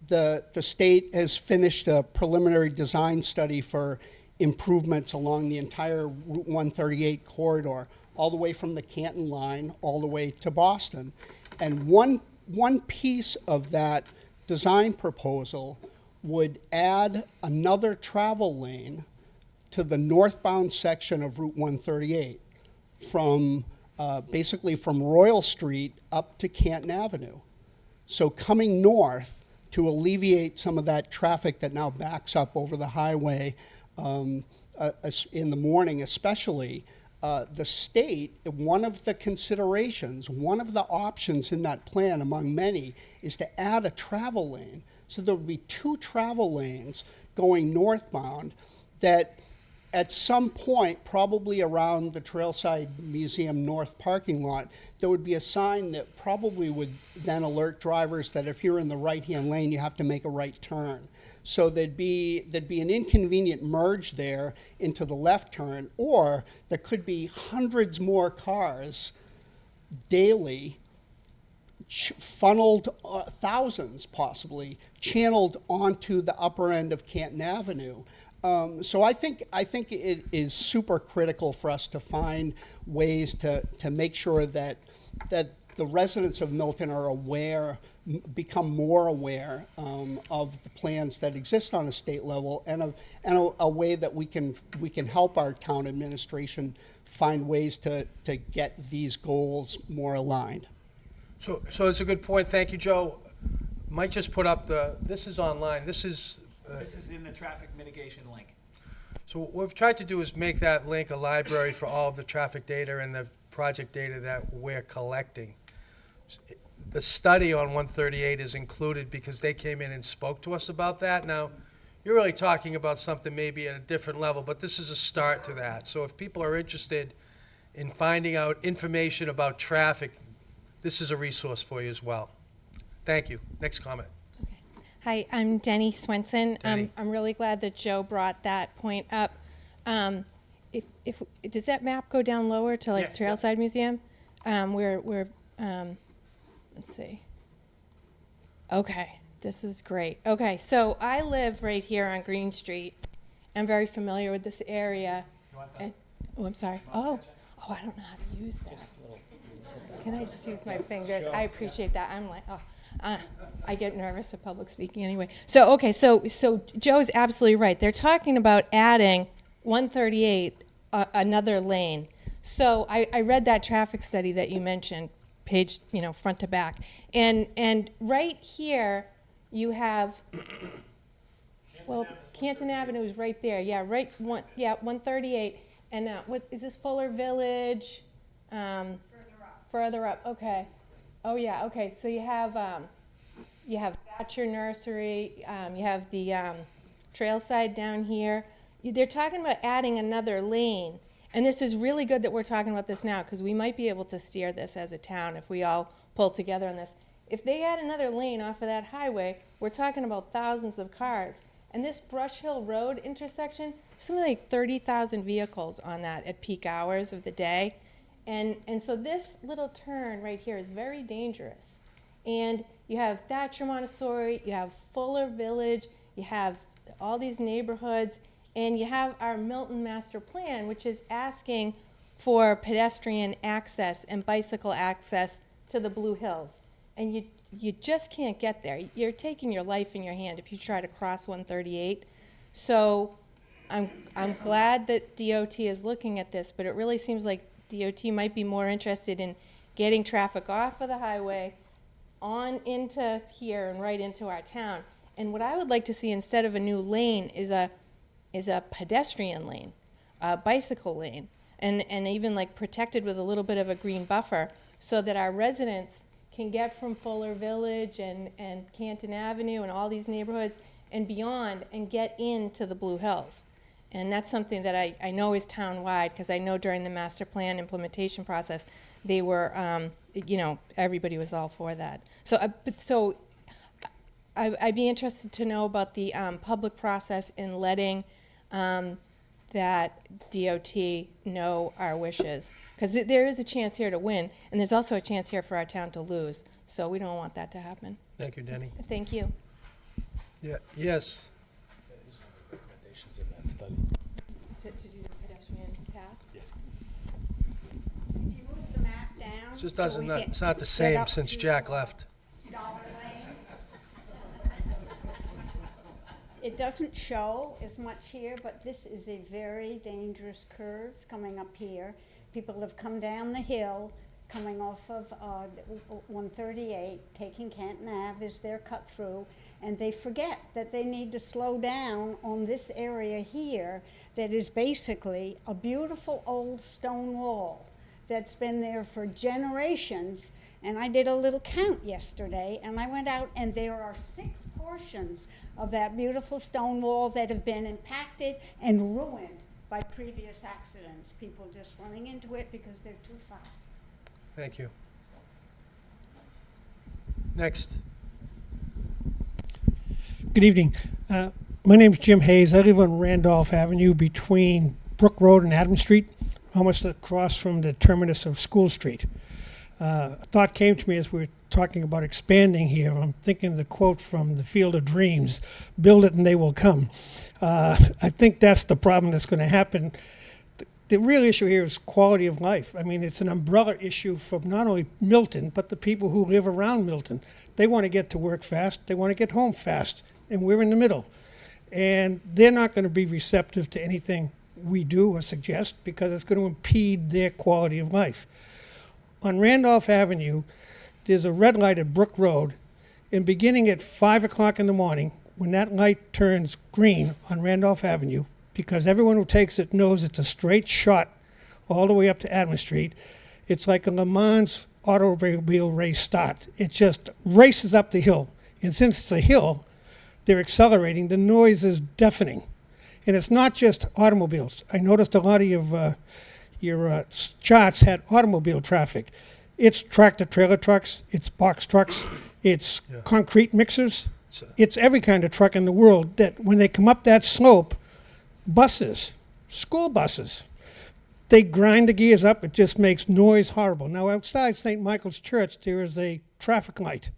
The state has finished a preliminary design study for improvements along the entire Route 138 corridor, all the way from the Canton line all the way to Boston. And one piece of that design proposal would add another travel lane to the northbound section of Route 138 from basically from Royal Street up to Canton Avenue. So coming north to alleviate some of that traffic that now backs up over the highway in the morning especially, the state, one of the considerations, one of the options in that plan among many is to add a travel lane. So there would be 2 travel lanes going northbound that at some point, probably around the Trailside Museum North parking lot, there would be a sign that probably would then alert drivers that if you're in the right-hand lane, you have to make a right turn. So there'd be an inconvenient merge there into the left turn, or there could be hundreds more cars daily funneled, thousands possibly, channeled onto the upper end of Canton Avenue. So I think it is super critical for us to find ways to make sure that the residents of Milton are aware, become more aware of the plans that exist on a state level, and a way that we can help our town administration find ways to get these goals more aligned. So it's a good point. Thank you, Joe. Might just put up this is online. This is in the traffic mitigation link. So what we've tried to do is make that link a library for all of the traffic data and the project data that we're collecting. The study on 138 is included because they came in and spoke to us about that. Now, you're really talking about something maybe at a different level, but this is a start to that. So if people are interested in finding out information about traffic, this is a resource for you as well. Thank you. Next comment. Hi, I'm Denny Swenson. Denny. I'm really glad that Joe brought that point up. If does that map go down lower to like Yes. Trailside Museum? We're let's see. Okay, this is great. Okay, so I live right here on Green Street. I'm very familiar with this area. Oh, I'm sorry. Oh, I don't know how to use that. Can I just use my fingers? I appreciate that. I'm like, I get nervous at public speaking anyway. So Joe's absolutely right. They're talking about adding 138, another lane. So I read that traffic study that you mentioned, page, front to back. And right here, you have, Canton Avenue is right there. Yeah, 138. And what is this, Fuller Village? Further up, okay. Oh yeah, okay. So you have Thatcher Nursery. You have the Trailside down here. They're talking about adding another lane, and this is really good that we're talking about this now because we might be able to steer this as a town if we all pull together on this. If they add another lane off of that highway, we're talking about thousands of cars. And this Brush Hill Road intersection, something like 30,000 vehicles on that at peak hours of the day. And so this little turn right here is very dangerous. And you have Thatcher Montessori, you have Fuller Village, you have all these neighborhoods, and you have our Milton Master Plan, which is asking for pedestrian access and bicycle access to the Blue Hills. And you just can't get there. You're taking your life in your hand if you try to cross 138. So I'm glad that DOT is looking at this, but it really seems like DOT might be more interested in getting traffic off of the highway on into here and right into our town. And what I would like to see instead of a new lane is a pedestrian lane, a bicycle lane, and even like protected with a little bit of a green buffer so that our residents can get from Fuller Village and Canton Avenue and all these neighborhoods and beyond and get into the Blue Hills. And that's something that I know is town-wide, because I know during the master plan implementation process, they were, everybody was all for that. So I'd be interested to know about the public process in letting that DOT know our wishes. Because there is a chance here to win, and there's also a chance here for our town to lose. So we don't want that to happen. Thank you, Denny. Thank you. Yeah. Yes. Recommendations in that study. To do the pedestrian path? Yeah. If you move the map down. It just so doesn't. we can It's not the get same up since to Jack left. Dollar Lane. It doesn't show as much here, but this is a very dangerous curve coming up here. people have come down the hill, coming off of 138, taking Canton Ave as their cut through, and they forget that they need to slow down on this area here that is basically a beautiful old stone wall that's been there for generations. And I did a little count yesterday, and I went out, and there are 6 portions of that beautiful stone wall that have been impacted and ruined by previous accidents. People just running into it because they're too fast. Thank you. Next. Good evening. My name's Jim Hayes. I live on Randolph Avenue between Brook Road and Adams Street, almost across from the terminus of School Street. A thought came to me as we were talking about expanding here. I'm thinking of the quote from The Field of Dreams, "Build it and they will come." I think that's the problem that's going to happen. The real issue here is quality of life. I mean, it's an umbrella issue for not only Milton, but the people who live around Milton. They want to get to work fast. They want to get home fast. And we're in the middle. And they're not going to be receptive to anything we do or suggest because it's going to impede their quality of life. On Randolph Avenue, there's a red light at Brook Road, and beginning at 5 o'clock in the morning, when that light turns green on Randolph Avenue, because everyone who takes it knows it's a straight shot all the way up to Adams Street, it's like a Le Mans automobile race start. It just races up the hill. And since it's a hill, they're accelerating. The noise is deafening. And it's not just automobiles. I noticed a lot of your charts had automobile traffic. It's tractor-trailer trucks, it's box trucks, it's concrete mixers. It's every kind of truck in the world that when they come up that slope, buses, school buses, they grind the gears up. It just makes noise horrible. Now, outside St. Michael's Church, there is a traffic light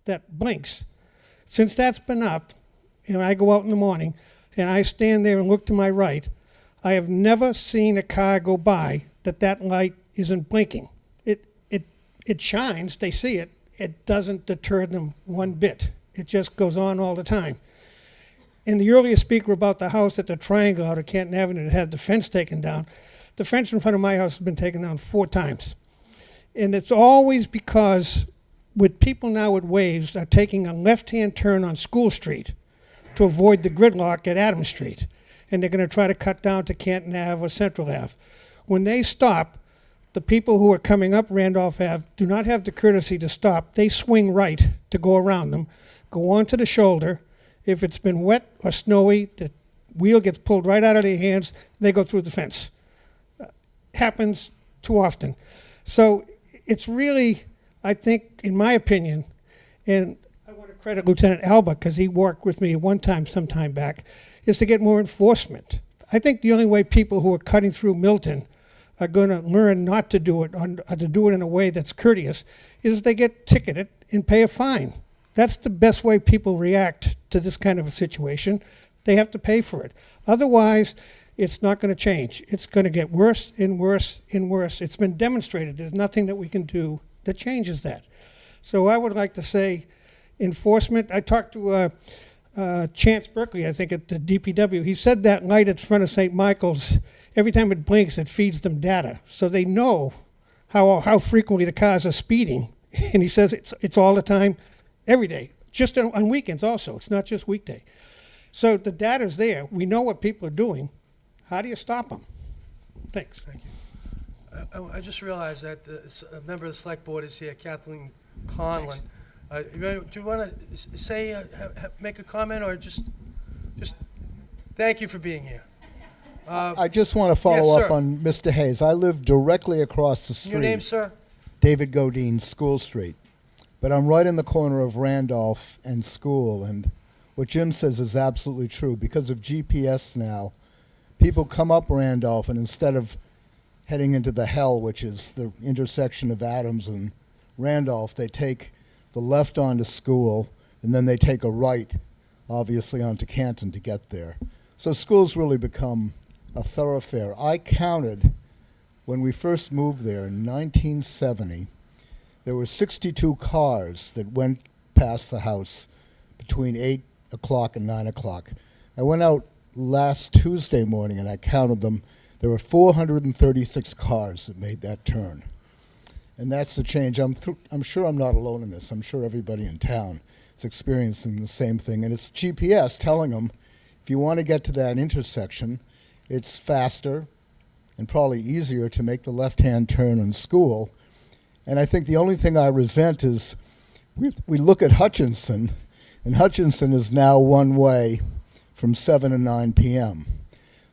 that blinks. Since that's been up, and I go out in the morning, and I stand there and look to my right, I have never seen a car go by that light isn't blinking. It shines, they see it. It doesn't deter them one bit. It just goes on all the time. And the earlier speaker about the house at the Triangle out of Canton Avenue that had the fence taken down, the fence in front of my house has been taken down 4 times. And it's always because with people now with waves are taking a left-hand turn on School Street to avoid the gridlock at Adams Street. And they're going to try to cut down to Canton Ave or Central Ave. When they stop, the people who are coming up Randolph Ave do not have the courtesy to stop. They swing right to go around them, go onto the shoulder. If it's been wet or snowy, the wheel gets pulled right out of their hands, they go through the fence. Happens too often. So it's really, I think, in my opinion, and I want to credit Lieutenant Alba because he worked with me one time, some time back, is to get more enforcement. I think the only way people who are cutting through Milton are going to learn not to do it, or to do it in a way that's courteous, is if they get ticketed and pay a fine. That's the best way people react to this kind of a situation. They have to pay for it. Otherwise, it's not going to change. It's going to get worse and worse and worse. It's been demonstrated. There's nothing that we can do that changes that. So I would like to say enforcement. I talked to Chance Berkeley, I think, at the DPW. He said that light in front of St. Michael's, every time it blinks, it feeds them data. So they know how frequently the cars are speeding. And he says it's all the time, every day, just on weekends also. It's not just weekday. So the data's there. We know what people are doing. How do you stop them? Thanks. Thank you. I just realized that a member of the select board is here, Kathleen Conlon. Do you want to say, make a comment, or just thank you for being here? I just want to follow up on Mr. Hayes. I live directly across the street. Your name, sir? David Godine, School Street. But I'm right in the corner of Randolph and School, and what Jim says is absolutely true. Because of GPS now, people come up Randolph, and instead of heading into the hell, which is the intersection of Adams and Randolph, they take the left onto School, and then they take a right, obviously, onto Canton to get there. So School's really become a thoroughfare. I counted, when we first moved there in 1970, there were 62 cars that went past the house between 8 o'clock and 9 o'clock. I went out last Tuesday morning and I counted them. There were 436 cars that made that turn. And that's the change. I'm sure I'm not alone in this. I'm sure everybody in town is experiencing the same thing. And it's GPS telling them, if you want to get to that intersection, it's faster and probably easier to make the left-hand turn in School. And I think the only thing I resent is we look at Hutchinson, and Hutchinson is now one way from 7 to 9 p.m.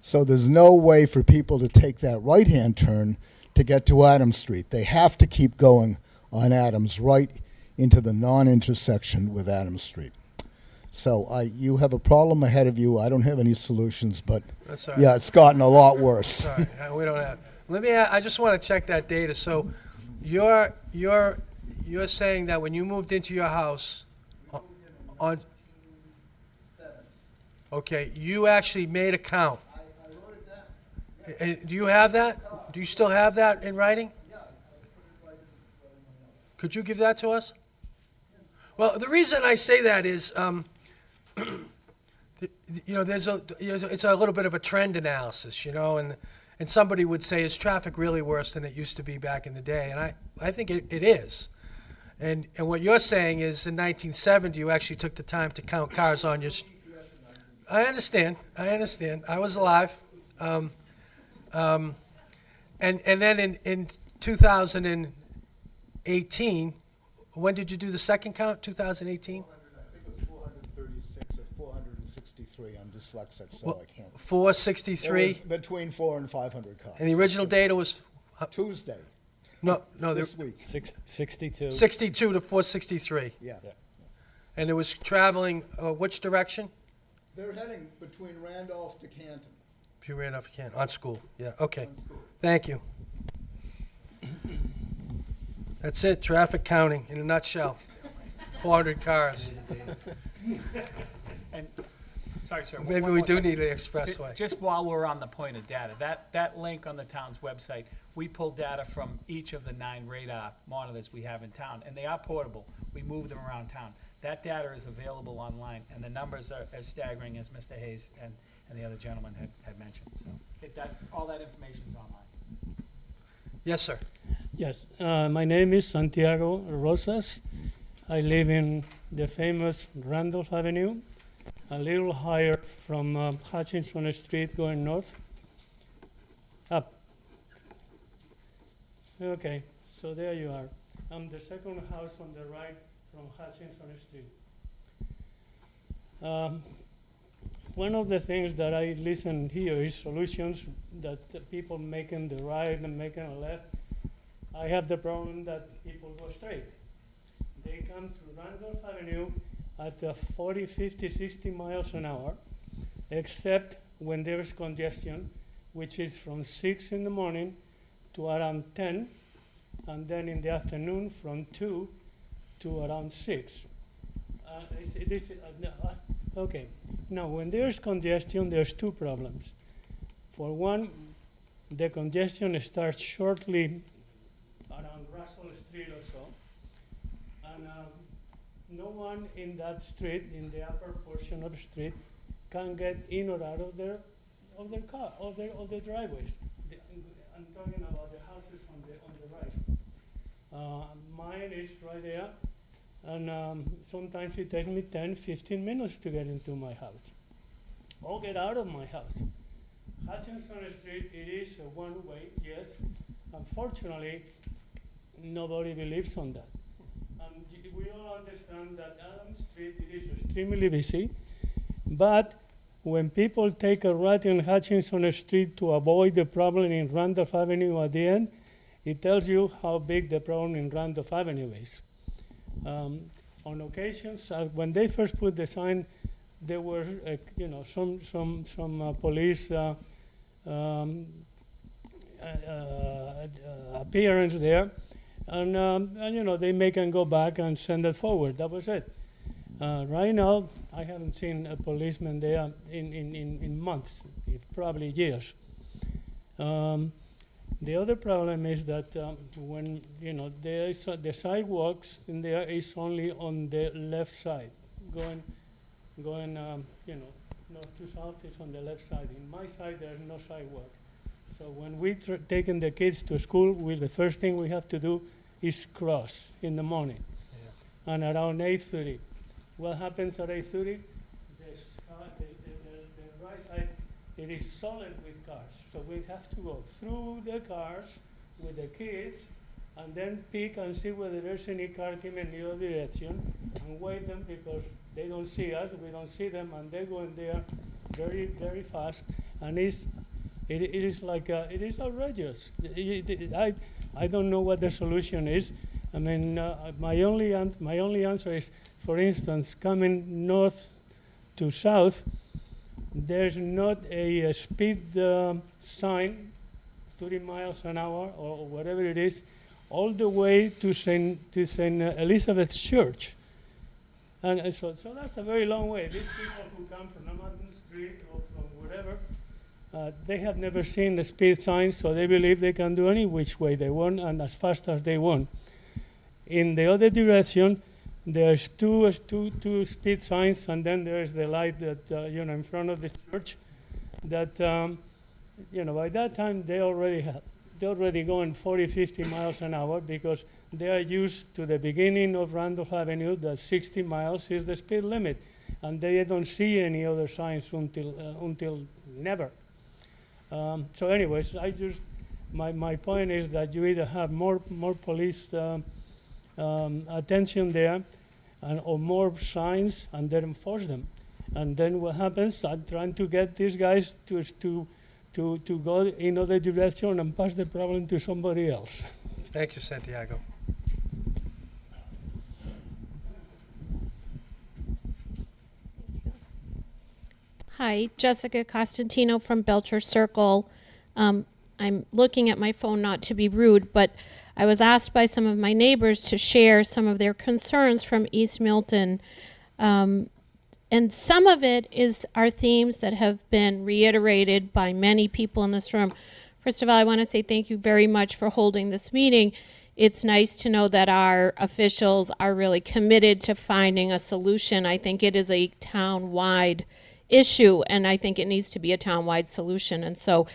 So there's no way for people to take that right-hand turn to get to Adams Street. They have to keep going on Adams right into the non-intersection with Adams Street. So you have a problem ahead of you. I don't have any solutions, but That's all right. yeah, it's gotten a lot worse. Sorry, we don't have. I just want to check that data. So, you're saying that when you moved into your house, on. Okay, you actually made a count. I wrote it down. And do you have that? Do you still have that in writing? Yeah. Could you give that to us? Well, the reason I say that is, it's a little bit of a trend analysis, and somebody would say, is traffic really worse than it used to be back in the day? And I think it is. And what you're saying is in 1970, you actually took the time to count cars on your street. I understand. I was alive. And then in 2018, when did you do the second count? 2018? I think it was 436 or 463. I'm dyslexic, so I can't. 463? It was between 400 and 500 cars. And the original data was? Tuesday. No. This week. 62. 62 to 463. Yeah. And it was traveling which direction? They're heading between Randolph to Canton. If you ran off, you can. On School. Yeah, okay. Thank you. That's it, traffic counting in a nutshell. 400 cars. And, sorry, sir. Maybe one we more do second. need an expressway. Just while we're on the point of data, that link on the town's website, we pull data from each of the 9 radar monitors we have in town, and they are portable. We move them around town. That data is available online, and the numbers are as staggering as Mr. Hayes and the other gentleman had mentioned. So all that information is online. Yes, sir. Yes, my name is Santiago Rosas. I live in the famous Randolph Avenue, a little higher from Hutchinson Street going north. Up. Okay, so there you are. I'm the second house on the right from Hutchinson Street. One of the things that I listen here is solutions that the people making the right and making a left. I have the problem that people go straight. They come through Randolph Avenue at 40, 50, 60 miles an hour, except when there's congestion, which is from 6 in the morning to around 10, and then in the afternoon from 2 to around 6. Okay. Now, when there's congestion, there's 2 problems. For one, the congestion starts shortly around Russell Street or so, and no one in that street, in the upper portion of the street, can get in or out of their car, of their driveways. I'm talking about the houses on the right. Mine is right there, and sometimes it takes me 10, 15 minutes to get into my house, or get out of my house. Hutchinson Street, it is a one-way, yes. Unfortunately, nobody believes on that. We all understand that Adams Street, it is extremely busy, but when people take a right in Hutchinson Street to avoid the problem in Randolph Avenue at the end, it tells you how big the problem in Randolph Avenue is. On occasions, when they first put the sign, there were, some police appearance there, and they make and go back and send it forward. That was it. Right now, I haven't seen a policeman there in months, probably years. The other problem is that when there is the sidewalks in there is only on the left side, going north to south is on the left side. In my side, there's no sidewalk. So when we taking the kids to school, the first thing we have to do is cross in the morning. And around 8:30. What happens at 8:30? The right side, it is solid with cars. So we have to go through the cars with the kids and then pick and see whether there's any car coming in the other direction and wait them because they don't see us, we don't see them, and they go in there very, very fast. And it is like, it is outrageous. I don't know what the solution is. I mean, my only answer is, for instance, coming north to south, there's not a speed sign, 30 miles an hour or whatever it is, all the way to St. Elizabeth's Church. And so that's a very long way. These people who come from Milton Street or from wherever, they have never seen the speed sign, so they believe they can do any which way they want and as fast as they want. In the other direction, there's two speed signs, and then there's the light that in front of the church. That by that time they're already going 40, 50 miles an hour because they are used to the beginning of Randolph Avenue that 60 miles is the speed limit, and they don't see any other signs until never. So, anyways, my point is that you either have more police attention there, or more signs, and then enforce them. And then what happens? I'm trying to get these guys to go in other direction and pass the problem to somebody else. Thank you, Santiago. Hi, Jessica Costantino from Belcher Circle. I'm looking at my phone not to be rude, but I was asked by some of my neighbors to share some of their concerns from East Milton. And some of it are themes that have been reiterated by many people in this room. First of all, I want to say thank you very much for holding this meeting. It's nice to know that our officials are really committed to finding a solution. I think it is a town-wide issue, and I think it needs to be a town-wide solution. And so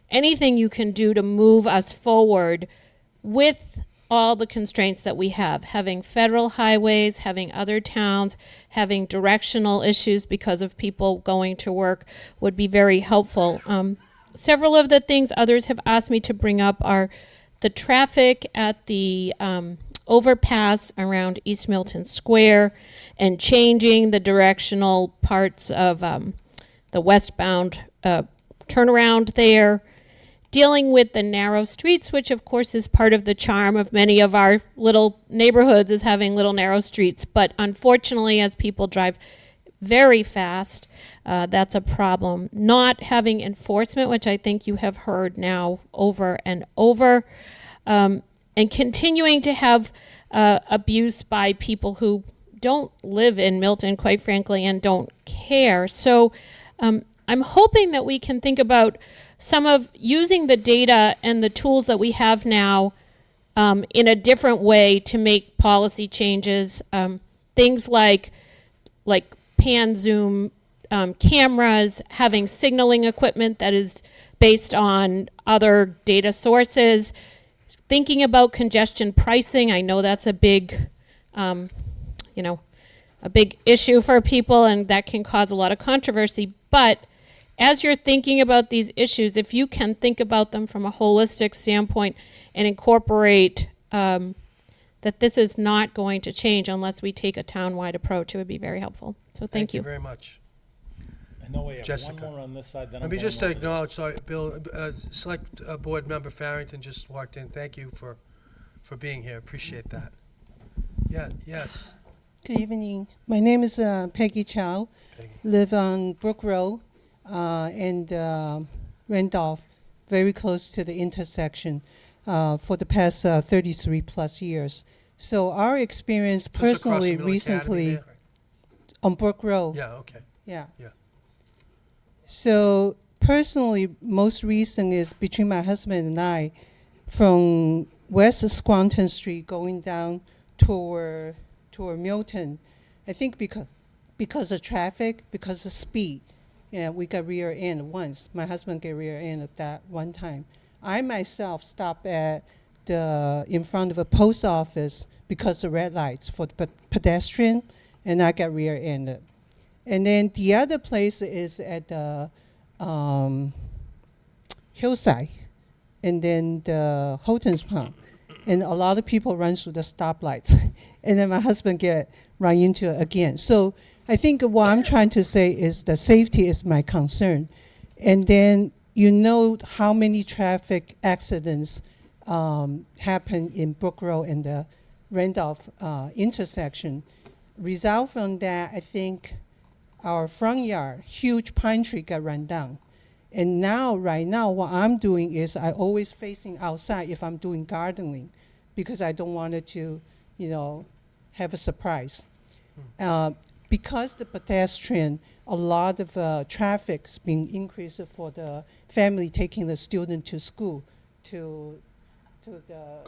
anything you can do to move us forward with all the constraints that we have, having federal highways, having other towns, having directional issues because of people going to work would be very helpful. Several of the things others have asked me to bring up are the traffic at the overpass around East Milton Square and changing the directional parts of the westbound turnaround there. Dealing with the narrow streets, which of course is part of the charm of many of our little neighborhoods, is having little narrow streets. But unfortunately, as people drive very fast, that's a problem. Not having enforcement, which I think you have heard now over and over, and continuing to have abuse by people who don't live in Milton, quite frankly, and don't care. So I'm hoping that we can think about some of using the data and the tools that we have now in a different way to make policy changes. Things like pan zoom cameras, having signaling equipment that is based on other data sources, thinking about congestion pricing. I know that's a big, a big issue for people, and that can cause a lot of controversy. But as you're thinking about these issues, if you can think about them from a holistic standpoint and incorporate that this is not going to change unless we take a town-wide approach, it would be very helpful. So thank you. Thank you very much. I know we have Jessica. one more on this side. Then Let I'm me going just over acknowledge, sorry, Bill, Select Board Member Farrington just walked in. Thank you for being here. Appreciate that. Yeah, yes. Good evening. My name is Peggy Chow. Peggy. Live on Brook Road and Randolph, very close to the intersection for the past 33 plus years. So our experience Just across from personally Middle Academy recently there? on Brook Road. Yeah, okay. Yeah. Yeah. So personally, most recent is between my husband and I, from West Squanton Street going down toward Milton. I think because of traffic, because of speed, Yeah, we got rear-end once. My husband got rear-end at that one time. I myself stopped at in front of a post office because of red lights for the pedestrian, and I got rear-ended. And then the other place is at the hillside, and then the Houghton's Pond. And a lot of people run through the stoplights. And then my husband get run into it again. So I think what I'm trying to say is that safety is my concern. And then you know how many traffic accidents happen in Brook Road and the Randolph intersection. Result from that, I think our front yard, huge pine tree got run down. And now, right now, what I'm doing is I always facing outside if I'm doing gardening, because I don't want it to, have a surprise. Because the pedestrian, a lot of traffic's being increased for the family taking the student to school, to the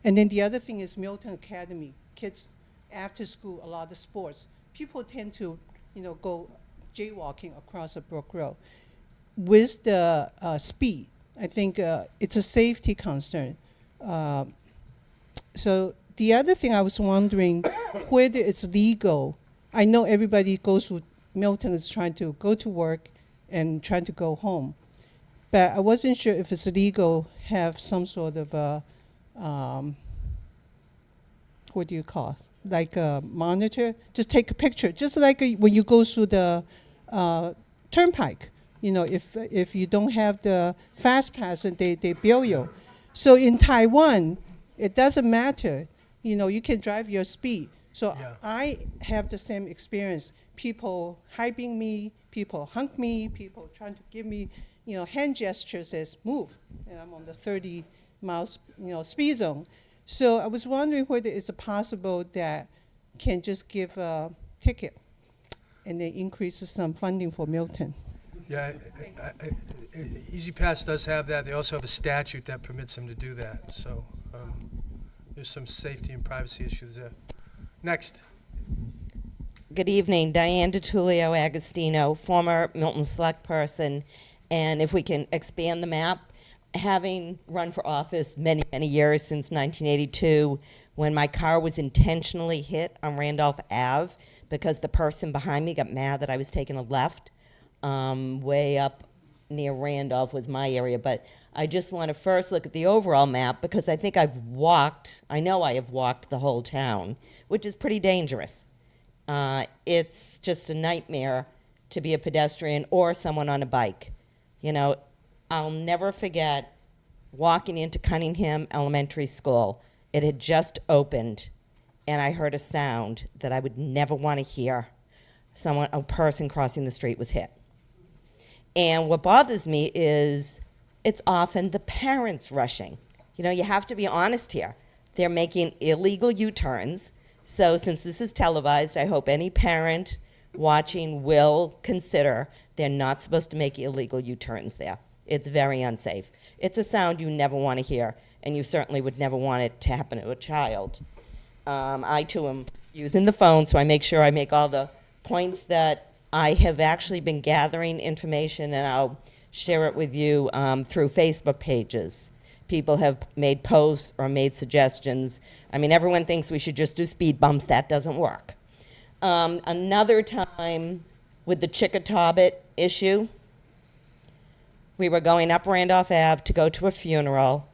and then the other thing is Milton Academy. Kids after school, a lot of sports. People tend to, go jaywalking across a Brook Road. With the speed, I think it's a safety concern. So the other thing I was wondering, whether it's legal. I know everybody goes to Milton is trying to go to work and trying to go home, but I wasn't sure if it's legal have some sort of a, what do you call it? Like a monitor, just take a picture, just like when you go through the turnpike. If you don't have the fast pass, they bill you. So in Taiwan, it doesn't matter. You can drive your speed. So yeah. I have the same experience. People hyping me, people hunk me, people trying to give me, hand gestures says move, and I'm on the 30 miles, speed zone. So I was wondering whether it's possible that can just give a ticket and then increase some funding for Milton. Yeah, Easy Pass does have that. They also have a statute that permits them to do that. So there's some safety and privacy issues there. Next. Good evening, Diane DiTullio Agostino, former Milton Select person. And if we can expand the map, having run for office many, many years since 1982, when my car was intentionally hit on Randolph Ave because the person behind me got mad that I was taking a left, way up near Randolph was my area. But I just want to first look at the overall map because I think I know I have walked the whole town, which is pretty dangerous. It's just a nightmare to be a pedestrian or someone on a bike. I'll never forget walking into Cunningham Elementary School. It had just opened, and I heard a sound that I would never want to hear. A person crossing the street was hit. And what bothers me is it's often the parents rushing. You have to be honest here. They're making illegal U-turns. So since this is televised, I hope any parent watching will consider they're not supposed to make illegal U-turns there. It's very unsafe. It's a sound you never want to hear, and you certainly would never want it to happen to a child. I, too, am using the phone, so I make sure I make all the points that I have actually been gathering information, and I'll share it with you through Facebook pages. People have made posts or made suggestions. I mean, everyone thinks we should just do speed bumps. That doesn't work. Another time with the Chickatawbit issue, we were going up Randolph Ave to go to a funeral,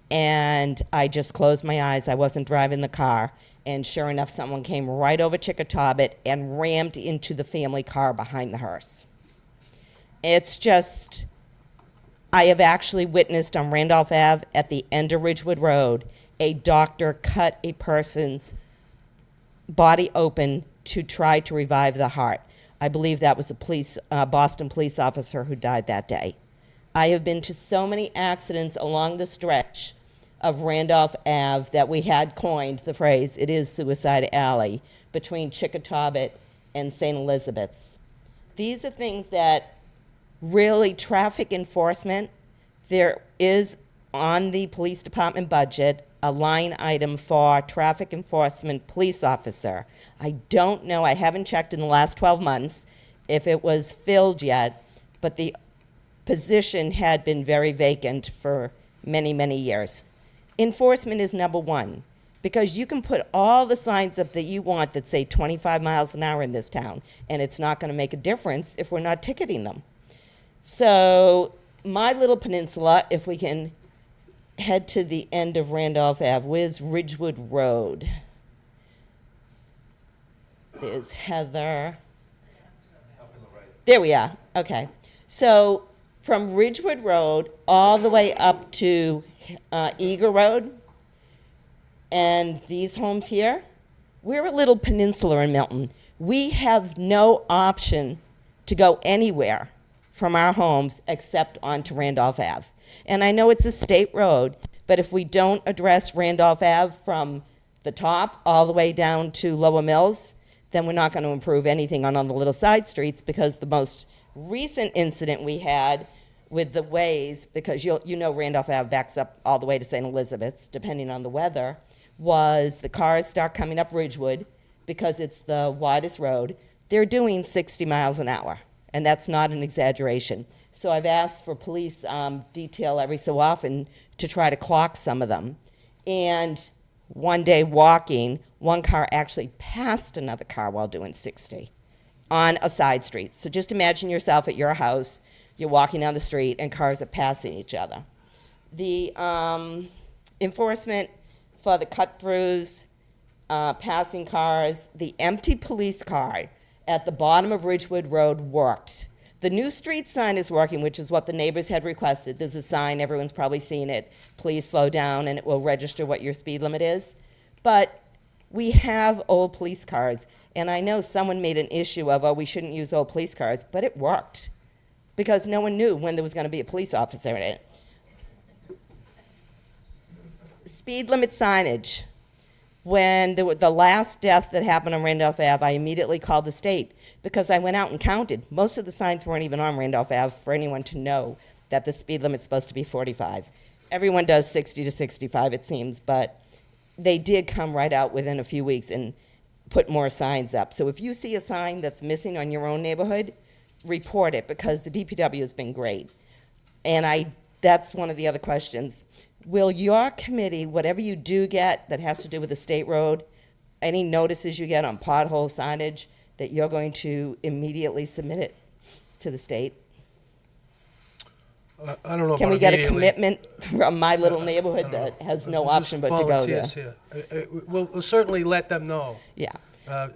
and I just closed my eyes. I wasn't driving the car, and sure enough, someone came right over Chickatawbit and rammed into the family car behind the hearse. It's just, I have actually witnessed on Randolph Ave at the end of Ridgewood Road, a doctor cut a person's body open to try to revive the heart. I believe that was a Boston police officer who died that day. I have been to so many accidents along the stretch of Randolph Ave that we had coined the phrase, it is Suicide Alley, between Chickatawbit and St. Elizabeth's. These are things that really traffic enforcement, there is on the police department budget a line item for traffic enforcement police officer. I don't know, I haven't checked in the last 12 months if it was filled yet, but the position had been very vacant for many, many years. Enforcement is number one, because you can put all the signs up that you want that say 25 miles an hour in this town, and it's not going to make a difference if we're not ticketing them. So my little peninsula, if we can head to the end of Randolph Ave, where's Ridgewood Road? There's Heather. There we are. Okay. So from Ridgewood Road all the way up to Eager Road and these homes here, we're a little peninsula in Milton. We have no option to go anywhere from our homes except onto Randolph Ave. And I know it's a state road, but if we don't address Randolph Ave from the top all the way down to Lower Mills, then we're not going to improve anything on the little side streets, because the most recent incident we had with the ways, because you know Randolph Ave backs up all the way to St. Elizabeth's, depending on the weather, was the cars start coming up Ridgewood because it's the widest road. They're doing 60 miles an hour, and that's not an exaggeration. So I've asked for police detail every so often to try to clock some of them. And one day walking, one car actually passed another car while doing 60 on a side street. So just imagine yourself at your house, you're walking down the street and cars are passing each other. The enforcement for the cut-throughs, passing cars, the empty police car at the bottom of Ridgewood Road worked. The new street sign is working, which is what the neighbors had requested. There's a sign, everyone's probably seen it, please slow down, and it will register what your speed limit is. But we have old police cars, and I know someone made an issue of, oh, we shouldn't use old police cars, but it worked, because no one knew when there was going to be a police officer in it. Speed limit signage. When the last death that happened on Randolph Ave, I immediately called the state, because I went out and counted. Most of the signs weren't even on Randolph Ave for anyone to know that the speed limit's supposed to be 45. Everyone does 60 to 65, it seems, but they did come right out within a few weeks and put more signs up. So if you see a sign that's missing on your own neighborhood, report it, because the DPW has been great. And that's one of the other questions. Will your committee, whatever you do get that has to do with the state road, any notices you get on pothole signage, that you're going to immediately submit it to the state? I don't know Can about we get a immediately. commitment from my little neighborhood that has no There's option but to go there? volunteers here. We'll certainly let them know. Yeah.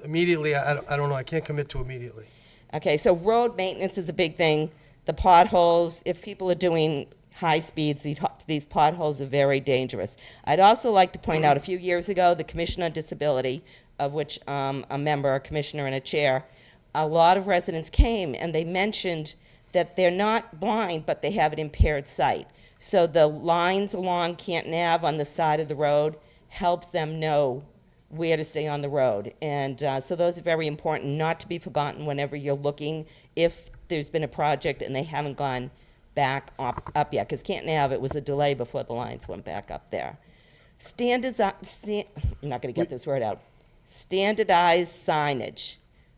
Immediately, I don't know, I can't commit to immediately. Okay, so road maintenance is a big thing. The potholes, if people are doing high speeds, these potholes are very dangerous. I'd also like to point out, a few years ago, the Commission on Disability, of which a member, a commissioner, and a chair, a lot of residents came and they mentioned that they're not blind, but they have an impaired sight. So the lines along Canton Ave on the side of the road helps them know where to stay on the road. And so those are very important, not to be forgotten whenever you're looking, if there's been a project and they haven't gone back up yet, because Canton Ave, it was a delay before the lines went back up there. I'm not going to get this word out. Standardized signage.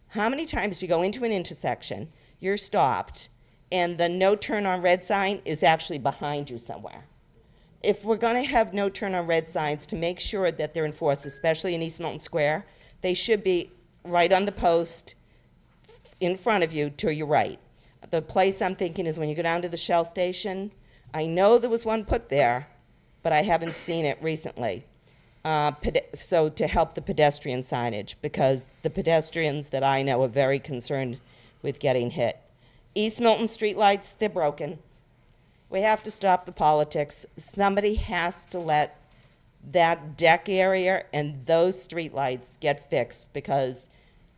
How many times do you go into an intersection, you're stopped, and the no turn on red sign is actually behind you somewhere? If we're going to have no turn on red signs, to make sure that they're enforced, especially in East Milton Square, they should be right on the post in front of you to your right. The place I'm thinking is when you go down to the Shell station. I know there was one put there, but I haven't seen it recently. So to help the pedestrian signage, because the pedestrians that I know are very concerned with getting hit. East Milton streetlights, they're broken. We have to stop the politics. Somebody has to let that deck area and those streetlights get fixed, because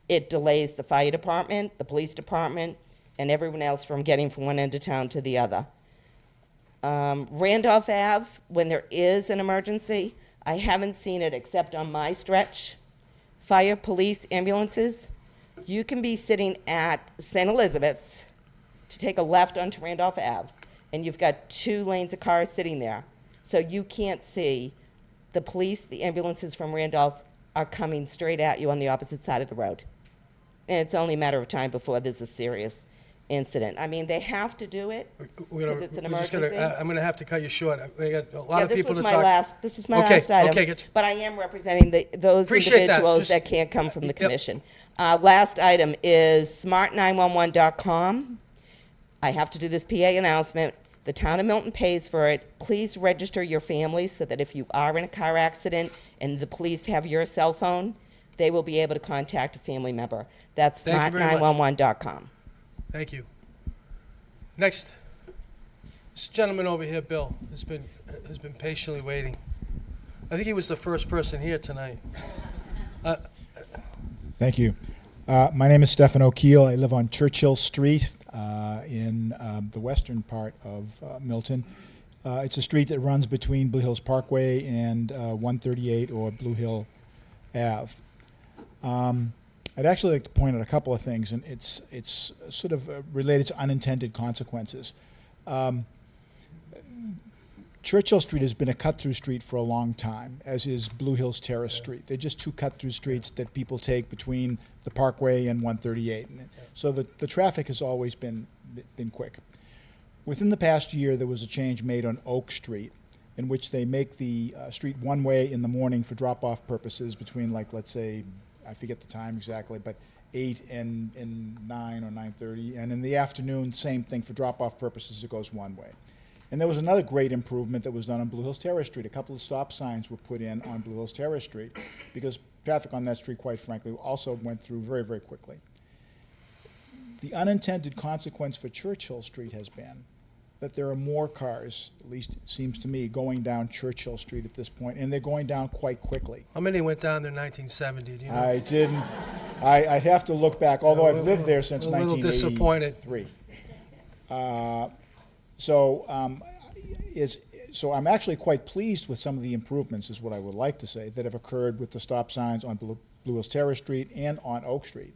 it delays the fire department, the police department, and everyone else from getting from one end of town to the other. Randolph Ave, when there is an emergency, I haven't seen it except on my stretch. Fire, police, ambulances, you can be sitting at St. Elizabeth's to take a left onto Randolph Ave, and you've got 2 lanes of cars sitting there. So you can't see the police, the ambulances from Randolph are coming straight at you on the opposite side of the road. it's only a matter of time before there's a serious incident. I mean, they have to do it because it's an emergency. I'm going to have to cut you short. We got a lot of people to this talk. is my last item. Okay, get you. But I am representing those Appreciate that. individuals Just- that can't come from the commission. Last item is smart911.com. I have to do this PA announcement. The town of Milton pays for it. Please register your families so that if you are in a car accident and the police have your cell phone, they will be able to contact a family member. That's Thank you very much. smart911.com. Thank you. Next, this gentleman over here, Bill, has been patiently waiting. I think he was the first person here tonight. Thank you. My name is Stephen O'Keel. I live on Churchill Street in the western part of Milton. It's a street that runs between Blue Hills Parkway and 138 or Blue Hill Ave. I'd actually like to point out a couple of things, and it's sort of related to unintended consequences. Churchill Street has been a cut-through street for a long time, as is Blue Hills Terrace Street. They're just two cut-through streets that people take between the Parkway and 138. And so the traffic has always been quick. Within the past year, there was a change made on Oak Street, in which they make the street one-way in the morning for drop-off purposes between, like, let's say, I forget the time exactly, but 8 and 9 or 9:30. And in the afternoon, same thing for drop-off purposes, it goes one way. And there was another great improvement that was done on Blue Hills Terrace Street. A couple of stop signs were put in on Blue Hills Terrace Street because traffic on that street, quite frankly, also went through very, very quickly. The unintended consequence for Churchill Street has been that there are more cars, at least it seems to me, going down Churchill Street at this point, and they're going down quite quickly. How many went down there in 1970? Do you know? I didn't. I'd have to look back, although I've lived there since a little 1983. So I'm actually quite pleased with some of the improvements, is what I would like to say, that have occurred with the stop signs on Blue Hills Terrace Street and on Oak Street.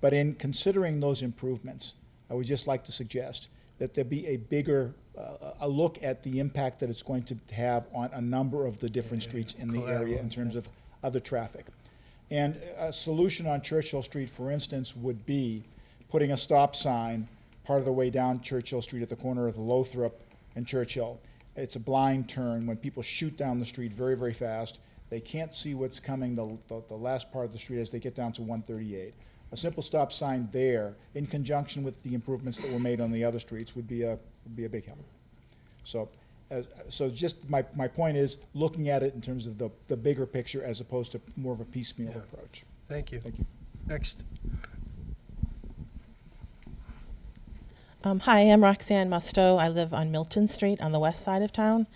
But in considering those improvements, I would just like to suggest that there be a bigger a look at the impact that it's going to have on a number of the different streets in the area in terms of other traffic. And a solution on Churchill Street, for instance, would be putting a stop sign part of the way down Churchill Street at the corner of the Lothrop and Churchill. It's a blind turn. When people shoot down the street very, very fast, they can't see what's coming the last part of the street as they get down to 138. A simple stop sign there, in conjunction with the improvements that were made on the other streets, would be a big help. So, just my point is looking at it in terms of the bigger picture as opposed to more of a piecemeal approach. Thank you. Thank you. Next. Hi, I'm Roxanne Musto. I live on Milton Street on the west side of town.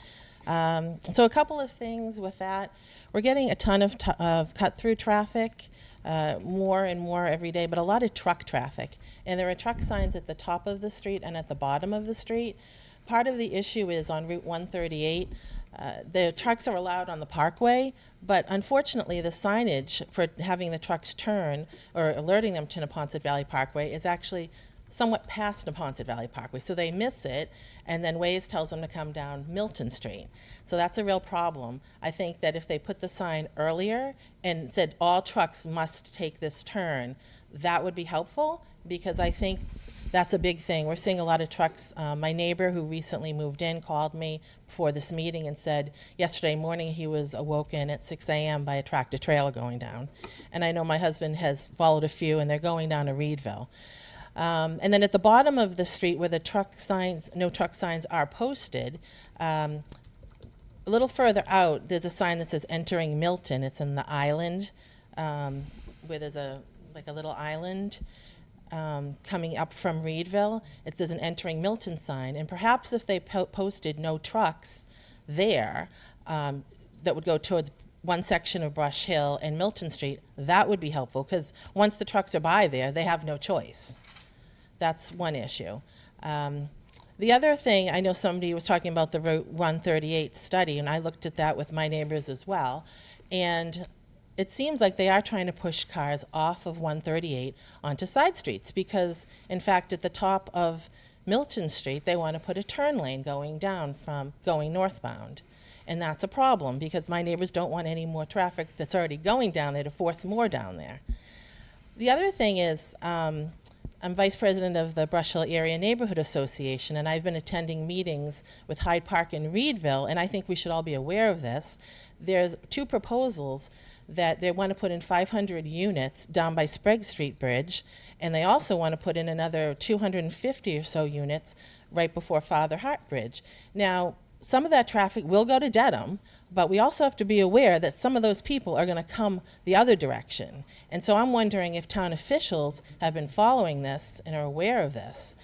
So a couple of things with that. We're getting a ton of cut-through traffic, more and more every day, but a lot of truck traffic. And there are truck signs at the top of the street and at the bottom of the street. Part of the issue is on Route 138. The trucks are allowed on the Parkway, but unfortunately the signage for having the trucks turn or alerting them to Neponset Valley Parkway is actually somewhat past Neponset Valley Parkway. So they miss it, and then Waze tells them to come down Milton Street. So that's a real problem. I think that if they put the sign earlier and said all trucks must take this turn, that would be helpful, because I think that's a big thing. We're seeing a lot of trucks. My neighbor who recently moved in called me before this meeting and said yesterday morning he was awoken at 6 a.m. by a tractor trailer going down. And I know my husband has followed a few, and they're going down to Reedville. And then at the bottom of the street where the truck signs, no truck signs are posted, a little further out, there's a sign that says entering Milton. It's in the island, where there's a little island coming up from Reedville. There's an entering Milton sign. And perhaps if they posted no trucks there, that would go towards one section of Brush Hill and Milton Street, that would be helpful, because once the trucks are by there, they have no choice. That's one issue. The other thing, I know somebody was talking about the Route 138 study, and I looked at that with my neighbors as well, and it seems like they are trying to push cars off of 138 onto side streets, because, in fact, at the top of Milton Street, they want to put a turn lane going down from going northbound. And that's a problem, because my neighbors don't want any more traffic that's already going down there to force more down there. The other thing is, I'm vice president of the Brush Hill Area Neighborhood Association, and I've been attending meetings with Hyde Park and Reedville, and I think we should all be aware of this. There's 2 proposals that they want to put in 500 units down by Sprague Street Bridge, and they also want to put in another 250 or so units right before Father Hart Bridge. Now, some of that traffic will go to Dedham, but we also have to be aware that some of those people are going to come the other direction. And so I'm wondering if town officials have been following this and are aware of this,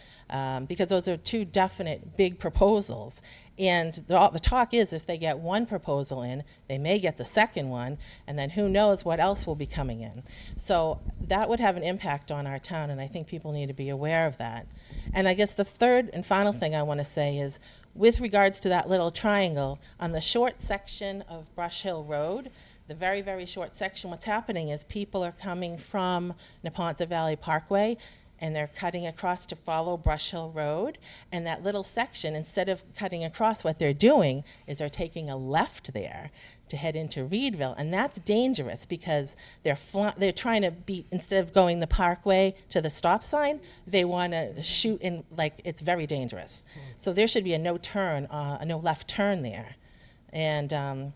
because those are 2 definite big proposals. And the talk is if they get one proposal in, they may get the second one, and then who knows what else will be coming in. So that would have an impact on our town, and I think people need to be aware of that. And I guess the third and final thing I want to say is, with regards to that little triangle, on the short section of Brush Hill Road, the very, very short section, what's happening is people are coming from Neponset Valley Parkway, and they're cutting across to follow Brush Hill Road. And that little section, instead of cutting across, what they're doing is they're taking a left there to head into Reedville. And that's dangerous because they're trying to beat, instead of going the Parkway to the stop sign, they want to shoot in, like, it's very dangerous. So there should be a no left turn there. And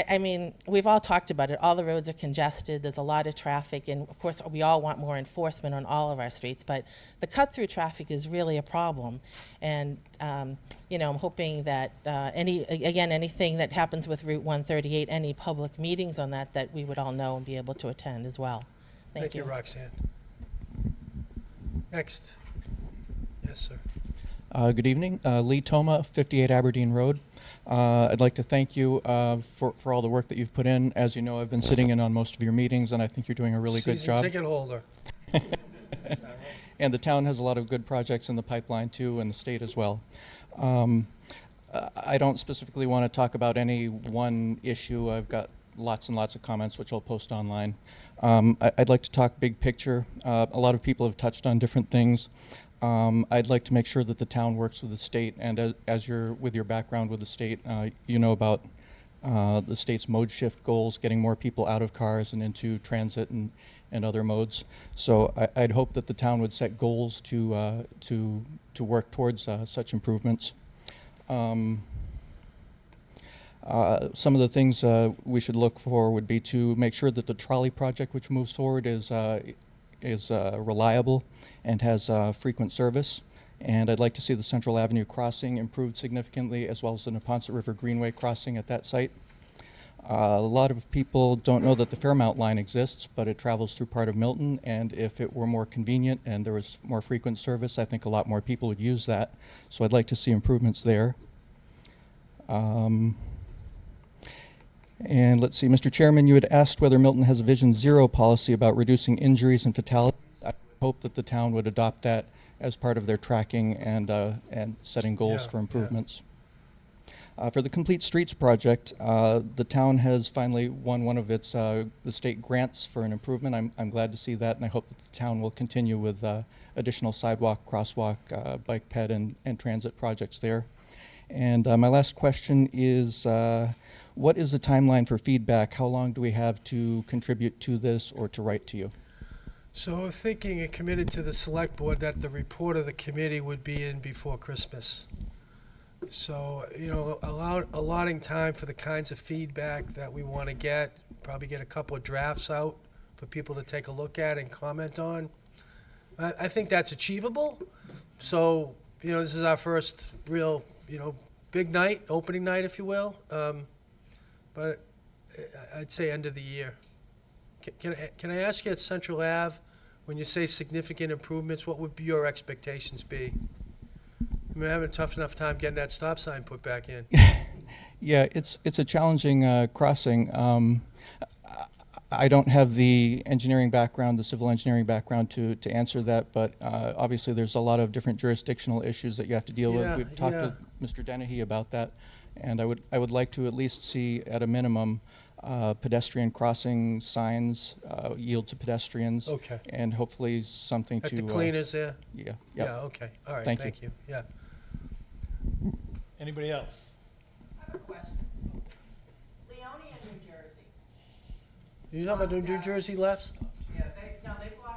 I mean, we've all talked about it. All the roads are congested. There's a lot of traffic. And, of course, we all want more enforcement on all of our streets. But the cut-through traffic is really a problem. And, you know, I'm hoping that anything that happens with Route 138, any public meetings on that we would all know and be able to attend as well. Thank you. Roxanne. Next. Yes, sir. Good evening. Lee Toma, 58 Aberdeen Road. I'd like to thank you for all the work that you've put in. As you know, I've been sitting in on most of your meetings, and I think you're doing a really good job. Season ticket holder. And the town has a lot of good projects in the pipeline, too, and the state as well. I don't specifically want to talk about any one issue. I've got lots and lots of comments, which I'll post online. I'd like to talk big picture. A lot of people have touched on different things. I'd like to make sure that the town works with the state, and as you're with your background with the state, you know about the state's mode shift goals, getting more people out of cars and into transit and other modes. So I'd hope that the town would set goals to work towards such improvements. Some of the things we should look for would be to make sure that the trolley project, which moves forward, is reliable and has frequent service. And I'd like to see the Central Avenue crossing improved significantly, as well as the Neponset River Greenway crossing at that site. A lot of people don't know that the Fairmount line exists, but it travels through part of Milton, and if it were more convenient and there was more frequent service, I think a lot more people would use that. So I'd like to see improvements there. And let's see, Mr. Chairman, you had asked whether Milton has a Vision Zero policy about reducing injuries and fatalities. I hope that the town would adopt that as part of their tracking and setting goals for improvements. For the Complete Streets project, the town has finally won one of its the state grants for an improvement. I'm glad to see that, and I hope that the town will continue with additional sidewalk, crosswalk, bike ped, and transit projects there. And my last question is, what is the timeline for feedback? How long do we have to contribute to this or to write to you? So we're thinking and committed to the select board that the report of the committee would be in before Christmas. So, you know, allotting time for the kinds of feedback that we want to get, probably get a couple of drafts out for people to take a look at and comment on. I think that's achievable. So, you know, this is our first real, you know, big night, opening night, if you will. But I'd say end of the year. Can I ask you at Central Ave, when you say significant improvements, what would your expectations be? We're having a tough enough time getting that stop sign put back in. Yeah, it's a challenging crossing. I don't have the engineering background, the civil engineering background to answer that, but obviously there's a lot of different jurisdictional issues that you have to deal with. We've talked with Mr. Dennehy about that, and I would like to at least see, at a minimum, pedestrian crossing signs, yield to pedestrians. Okay. And hopefully something At to... the cleaners there? Yeah. Yeah, okay. All right, thank you. Yeah. Anybody else? I have a question. Leonia, New Jersey. You know about New Jersey left? Yeah, they block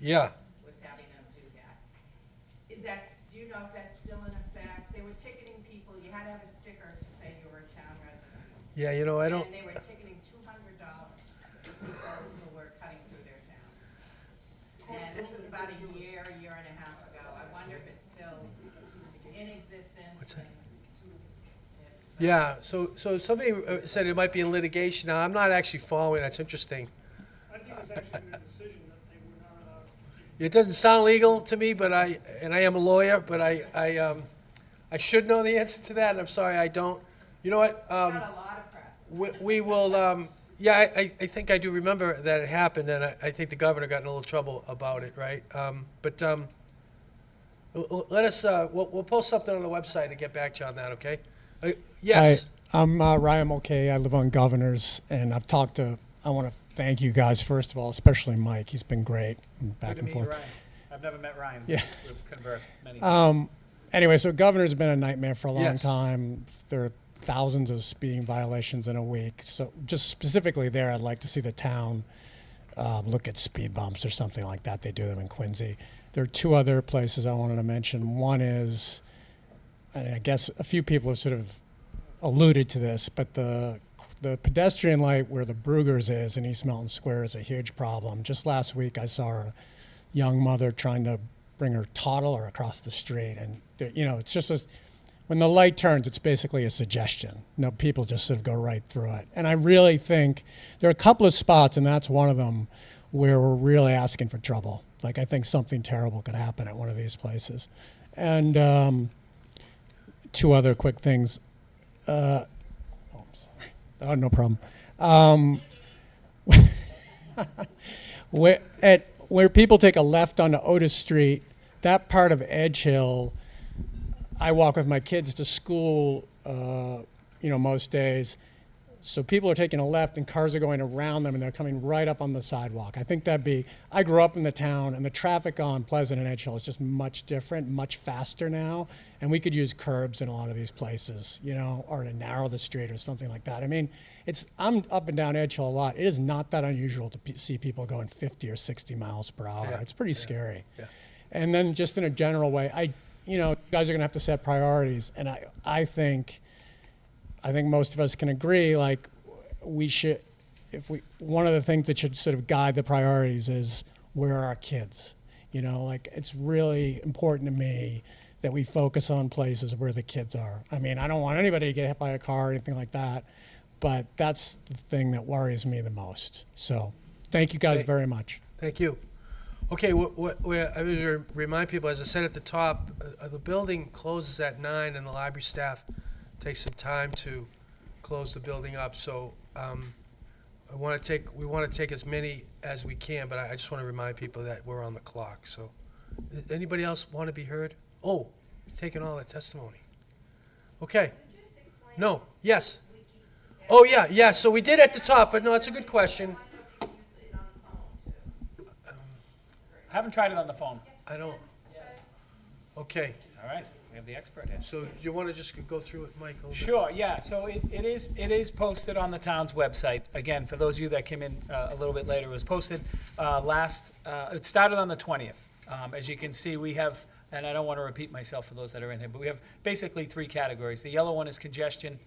Yeah. was having them do that. Do you know if that's still in effect? They were ticketing people, you had to have a sticker to say you were a town resident. Yeah, you know, I don't, And they were ticketing $200 for people who were cutting through their towns. And this was about a year and a half ago. I wonder if it's still in existence. What's that? Yeah, so somebody said it might be in litigation. Now, I'm not actually following, that's interesting. I think it's actually a decision that they were not allowed. It doesn't sound legal to me, but I am a lawyer, but I should know the answer to that, and I'm sorry I don't. You know what? Got a lot of press. We will, yeah, I think I do remember that it happened, and I think the governor got in a little trouble about it, right? But let us, we'll post something on the website and get back to you on that, okay? Yes. Hi, I'm Ryan Mulcahy. I live on Governors, and I want to thank you guys, first of all, especially Mike. He's been great. Back Good to and meet you, forth. Ryan. I've never met Ryan. Yeah. We've conversed many times. Anyway, so Governor's been a nightmare for a long Yes. time. There are thousands of speeding violations in a week. So just specifically there, I'd like to see the town look at speed bumps or something like that. They do them in Quincy. There are two other places I wanted to mention. One is, and I guess a few people have sort of alluded to this, but the pedestrian light where the Brugger's is in East Milton Square is a huge problem. Just last week, I saw a young mother trying to bring her toddler across the street, and it's just when the light turns, it's basically a suggestion. No, people just sort of go right through it. And I really think there are a couple of spots, and that's one of them, where we're really asking for trouble. Like, I think something terrible could happen at one of these places. And two other quick things. Oh, no problem. Where people take a left onto Otis Street, that part of Edge Hill, I walk with my kids to school, most days. So people are taking a left and cars are going around them and they're coming right up on the sidewalk. I think I grew up in the town and the traffic on Pleasant and Edge Hill is just much different, much faster now. And we could use curbs in a lot of these places, or to narrow the street or something like that. I mean, I'm up and down Edge Hill a lot. It is not that unusual to see people going 50 or 60 miles per hour. Yeah. It's pretty scary. Yeah. And then just in a general way, you guys are gonna have to set priorities. And I think most of us can agree, like, we should, one of the things that should sort of guide the priorities is where are our kids? It's really important to me that we focus on places where the kids are. I mean, I don't want anybody to get hit by a car or anything like that, but that's the thing that worries me the most. So, thank you guys very much. Thank you. Okay, I was remind people, as I said at the top, the building closes at 9 and the library staff takes some time to close the building up. So we want to take as many as we can, but I just want to remind people that we're on the clock. So anybody else want to be heard? Oh, you've taken all that testimony. Okay. No, yes. Oh, yeah, so we did at the top, but no, it's a good question. I haven't tried it on the phone. I don't. Okay. All right, we have the expert here. So do you want to just go through it, Mike? a little bit? Sure, yeah, so it is posted on the town's website. Again, for those of you that came in a little bit later, it was posted it started on the 20th. As you can see, we have, and I don't want to repeat myself for those that are in here, but we have basically 3 categories. The yellow one is congestion,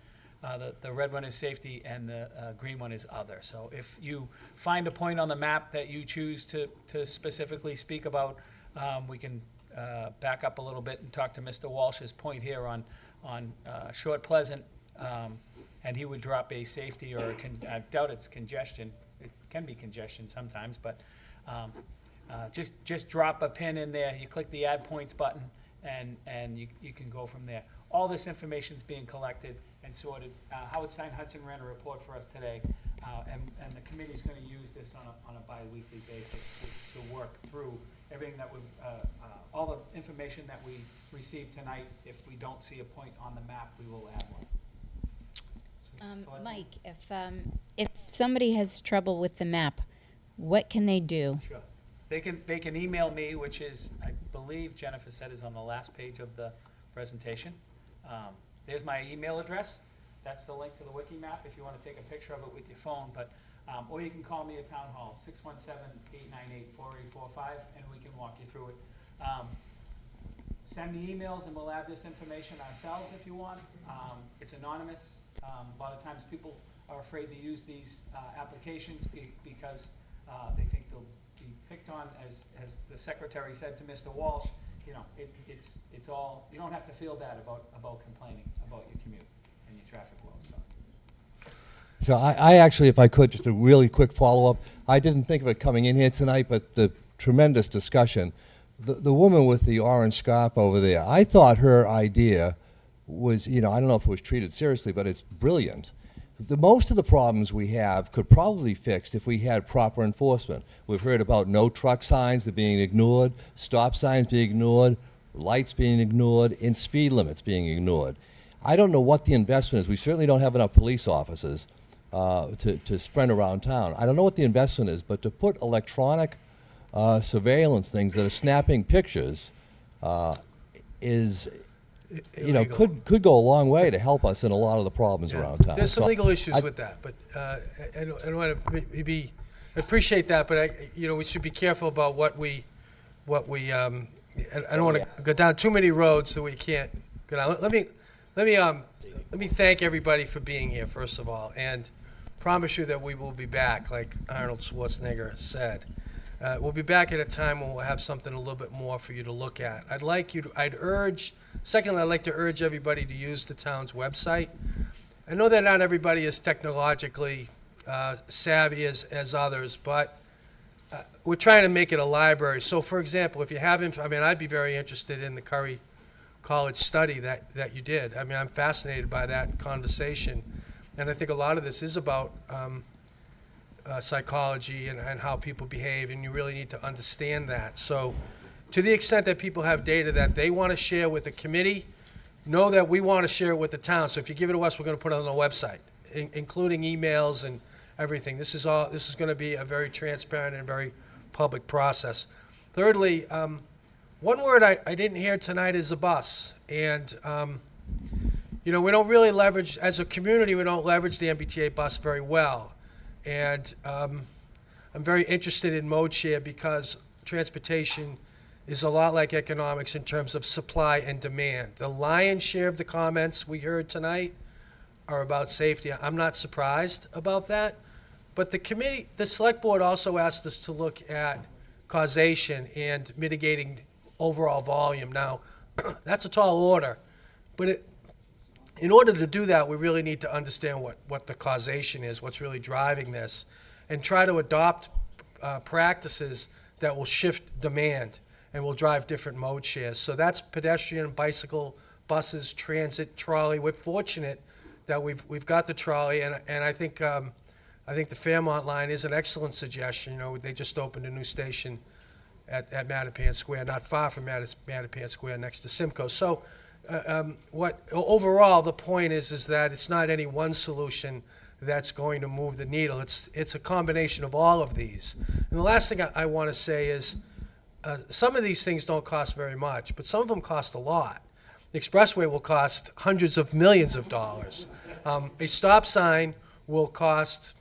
the red one is safety, and the green one is other. So if you find a point on the map that you choose to specifically speak about, we can back up a little bit and talk to Mr. Walsh's point here on Short Pleasant, and he would drop a safety or I doubt it's congestion. It can be congestion sometimes, but just drop a pin in there. You click the Add Points button, and you can go from there. All this information is being collected and sorted. Howard Stein Hudson ran a report for us today, and the committee is going to use this on a bi-weekly basis to work through everything that we, all the information that we received tonight. If we don't see a point on the map, we will add one. Mike, if somebody has trouble with the map, what can they do? Sure. They can email me, which is, I believe Jennifer said, is on the last page of the presentation. There's my email address. That's the link to the wiki map if you want to take a picture of it with your phone. But Or you can call me at Town Hall, 617-898-4845, and we can walk you through it. Send me emails and we'll add this information ourselves if you want. It's anonymous. A lot of times people are afraid to use these applications because they think they'll be picked on. As the secretary said to Mr. Walsh, you know, it's all, you don't have to feel bad about complaining about your commute and your traffic flow, so. So I actually, if I could, just a really quick follow-up. I didn't think of it coming in here tonight, but the tremendous discussion. The woman with the orange scarf over there, I thought her idea was, you know, I don't know if it was treated seriously, but it's brilliant. Most of the problems we have could probably be fixed if we had proper enforcement. We've heard about no truck signs that are being ignored, stop signs being ignored, lights being ignored, and speed limits being ignored. I don't know what the investment is. We certainly don't have enough police officers to spread around town. I don't know what the investment is, but to put electronic surveillance things that are snapping pictures is, you know, could go a long way to help us in a lot of the problems around town. There's some legal issues with that, but I don't want to maybe appreciate that, but you know, we should be careful about what we I don't want to go down too many roads that we can't go down. Let me thank everybody for being here, first of all, and promise you that we will be back, like Arnold Schwarzenegger said. We'll be back at a time when we'll have something a little bit more for you to look at. Secondly, I'd like to urge everybody to use the town's website. I know that not everybody is technologically savvy as others, but we're trying to make it a library. So, for example, if you haven't, I'd be very interested in the Curry College study that you did. I'm fascinated by that conversation, and I think a lot of this is about psychology and how people behave, and you really need to understand that. So to the extent that people have data that they want to share with the committee, know that we want to share it with the town. So if you give it to us, we're going to put it on the website, including emails and everything. This is going to be a very transparent and very public process. Thirdly, one word I didn't hear tonight is a bus. And you know, we don't really leverage, as a community, we don't leverage the MBTA bus very well. And I'm very interested in mode share because transportation is a lot like economics in terms of supply and demand. The lion's share of the comments we heard tonight are about safety. I'm not surprised about that. But the select board also asked us to look at causation and mitigating overall volume. Now, that's a tall order, but in order to do that, we really need to understand what the causation is, what's really driving this, and try to adopt practices that will shift demand and will drive different mode shares. So that's pedestrian, bicycle, buses, transit, trolley. We're fortunate that we've got the trolley, and I think the Fairmont line is an excellent suggestion. You know, they just opened a new station at Mattapan Square, not far from Mattapan Square, next to Simcoe. So. Overall, the point is that it's not any one solution that's going to move the needle. It's a combination of all of these. And the last thing I want to say is some of these things don't cost very much, but some of them cost a lot. The expressway will cost hundreds of millions of dollars. A stop sign will cost,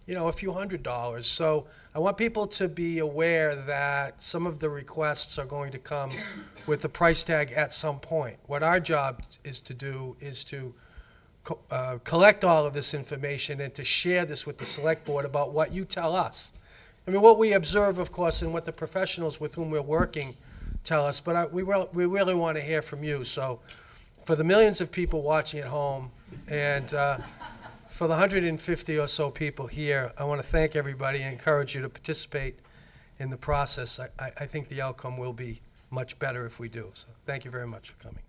you know, a few $100s. So I want people to be aware that some of the requests are going to come with a price tag at some point. What our job is to do is to collect all of this information and to share this with the select board about what you tell us. What we observe, of course, and what the professionals with whom we're working tell us, but we really want to hear from you. So for the millions of people watching at home and for the 150 or so people here, I want to thank everybody and encourage you to participate in the process. I think the outcome will be much better if we do. So thank you very much for coming.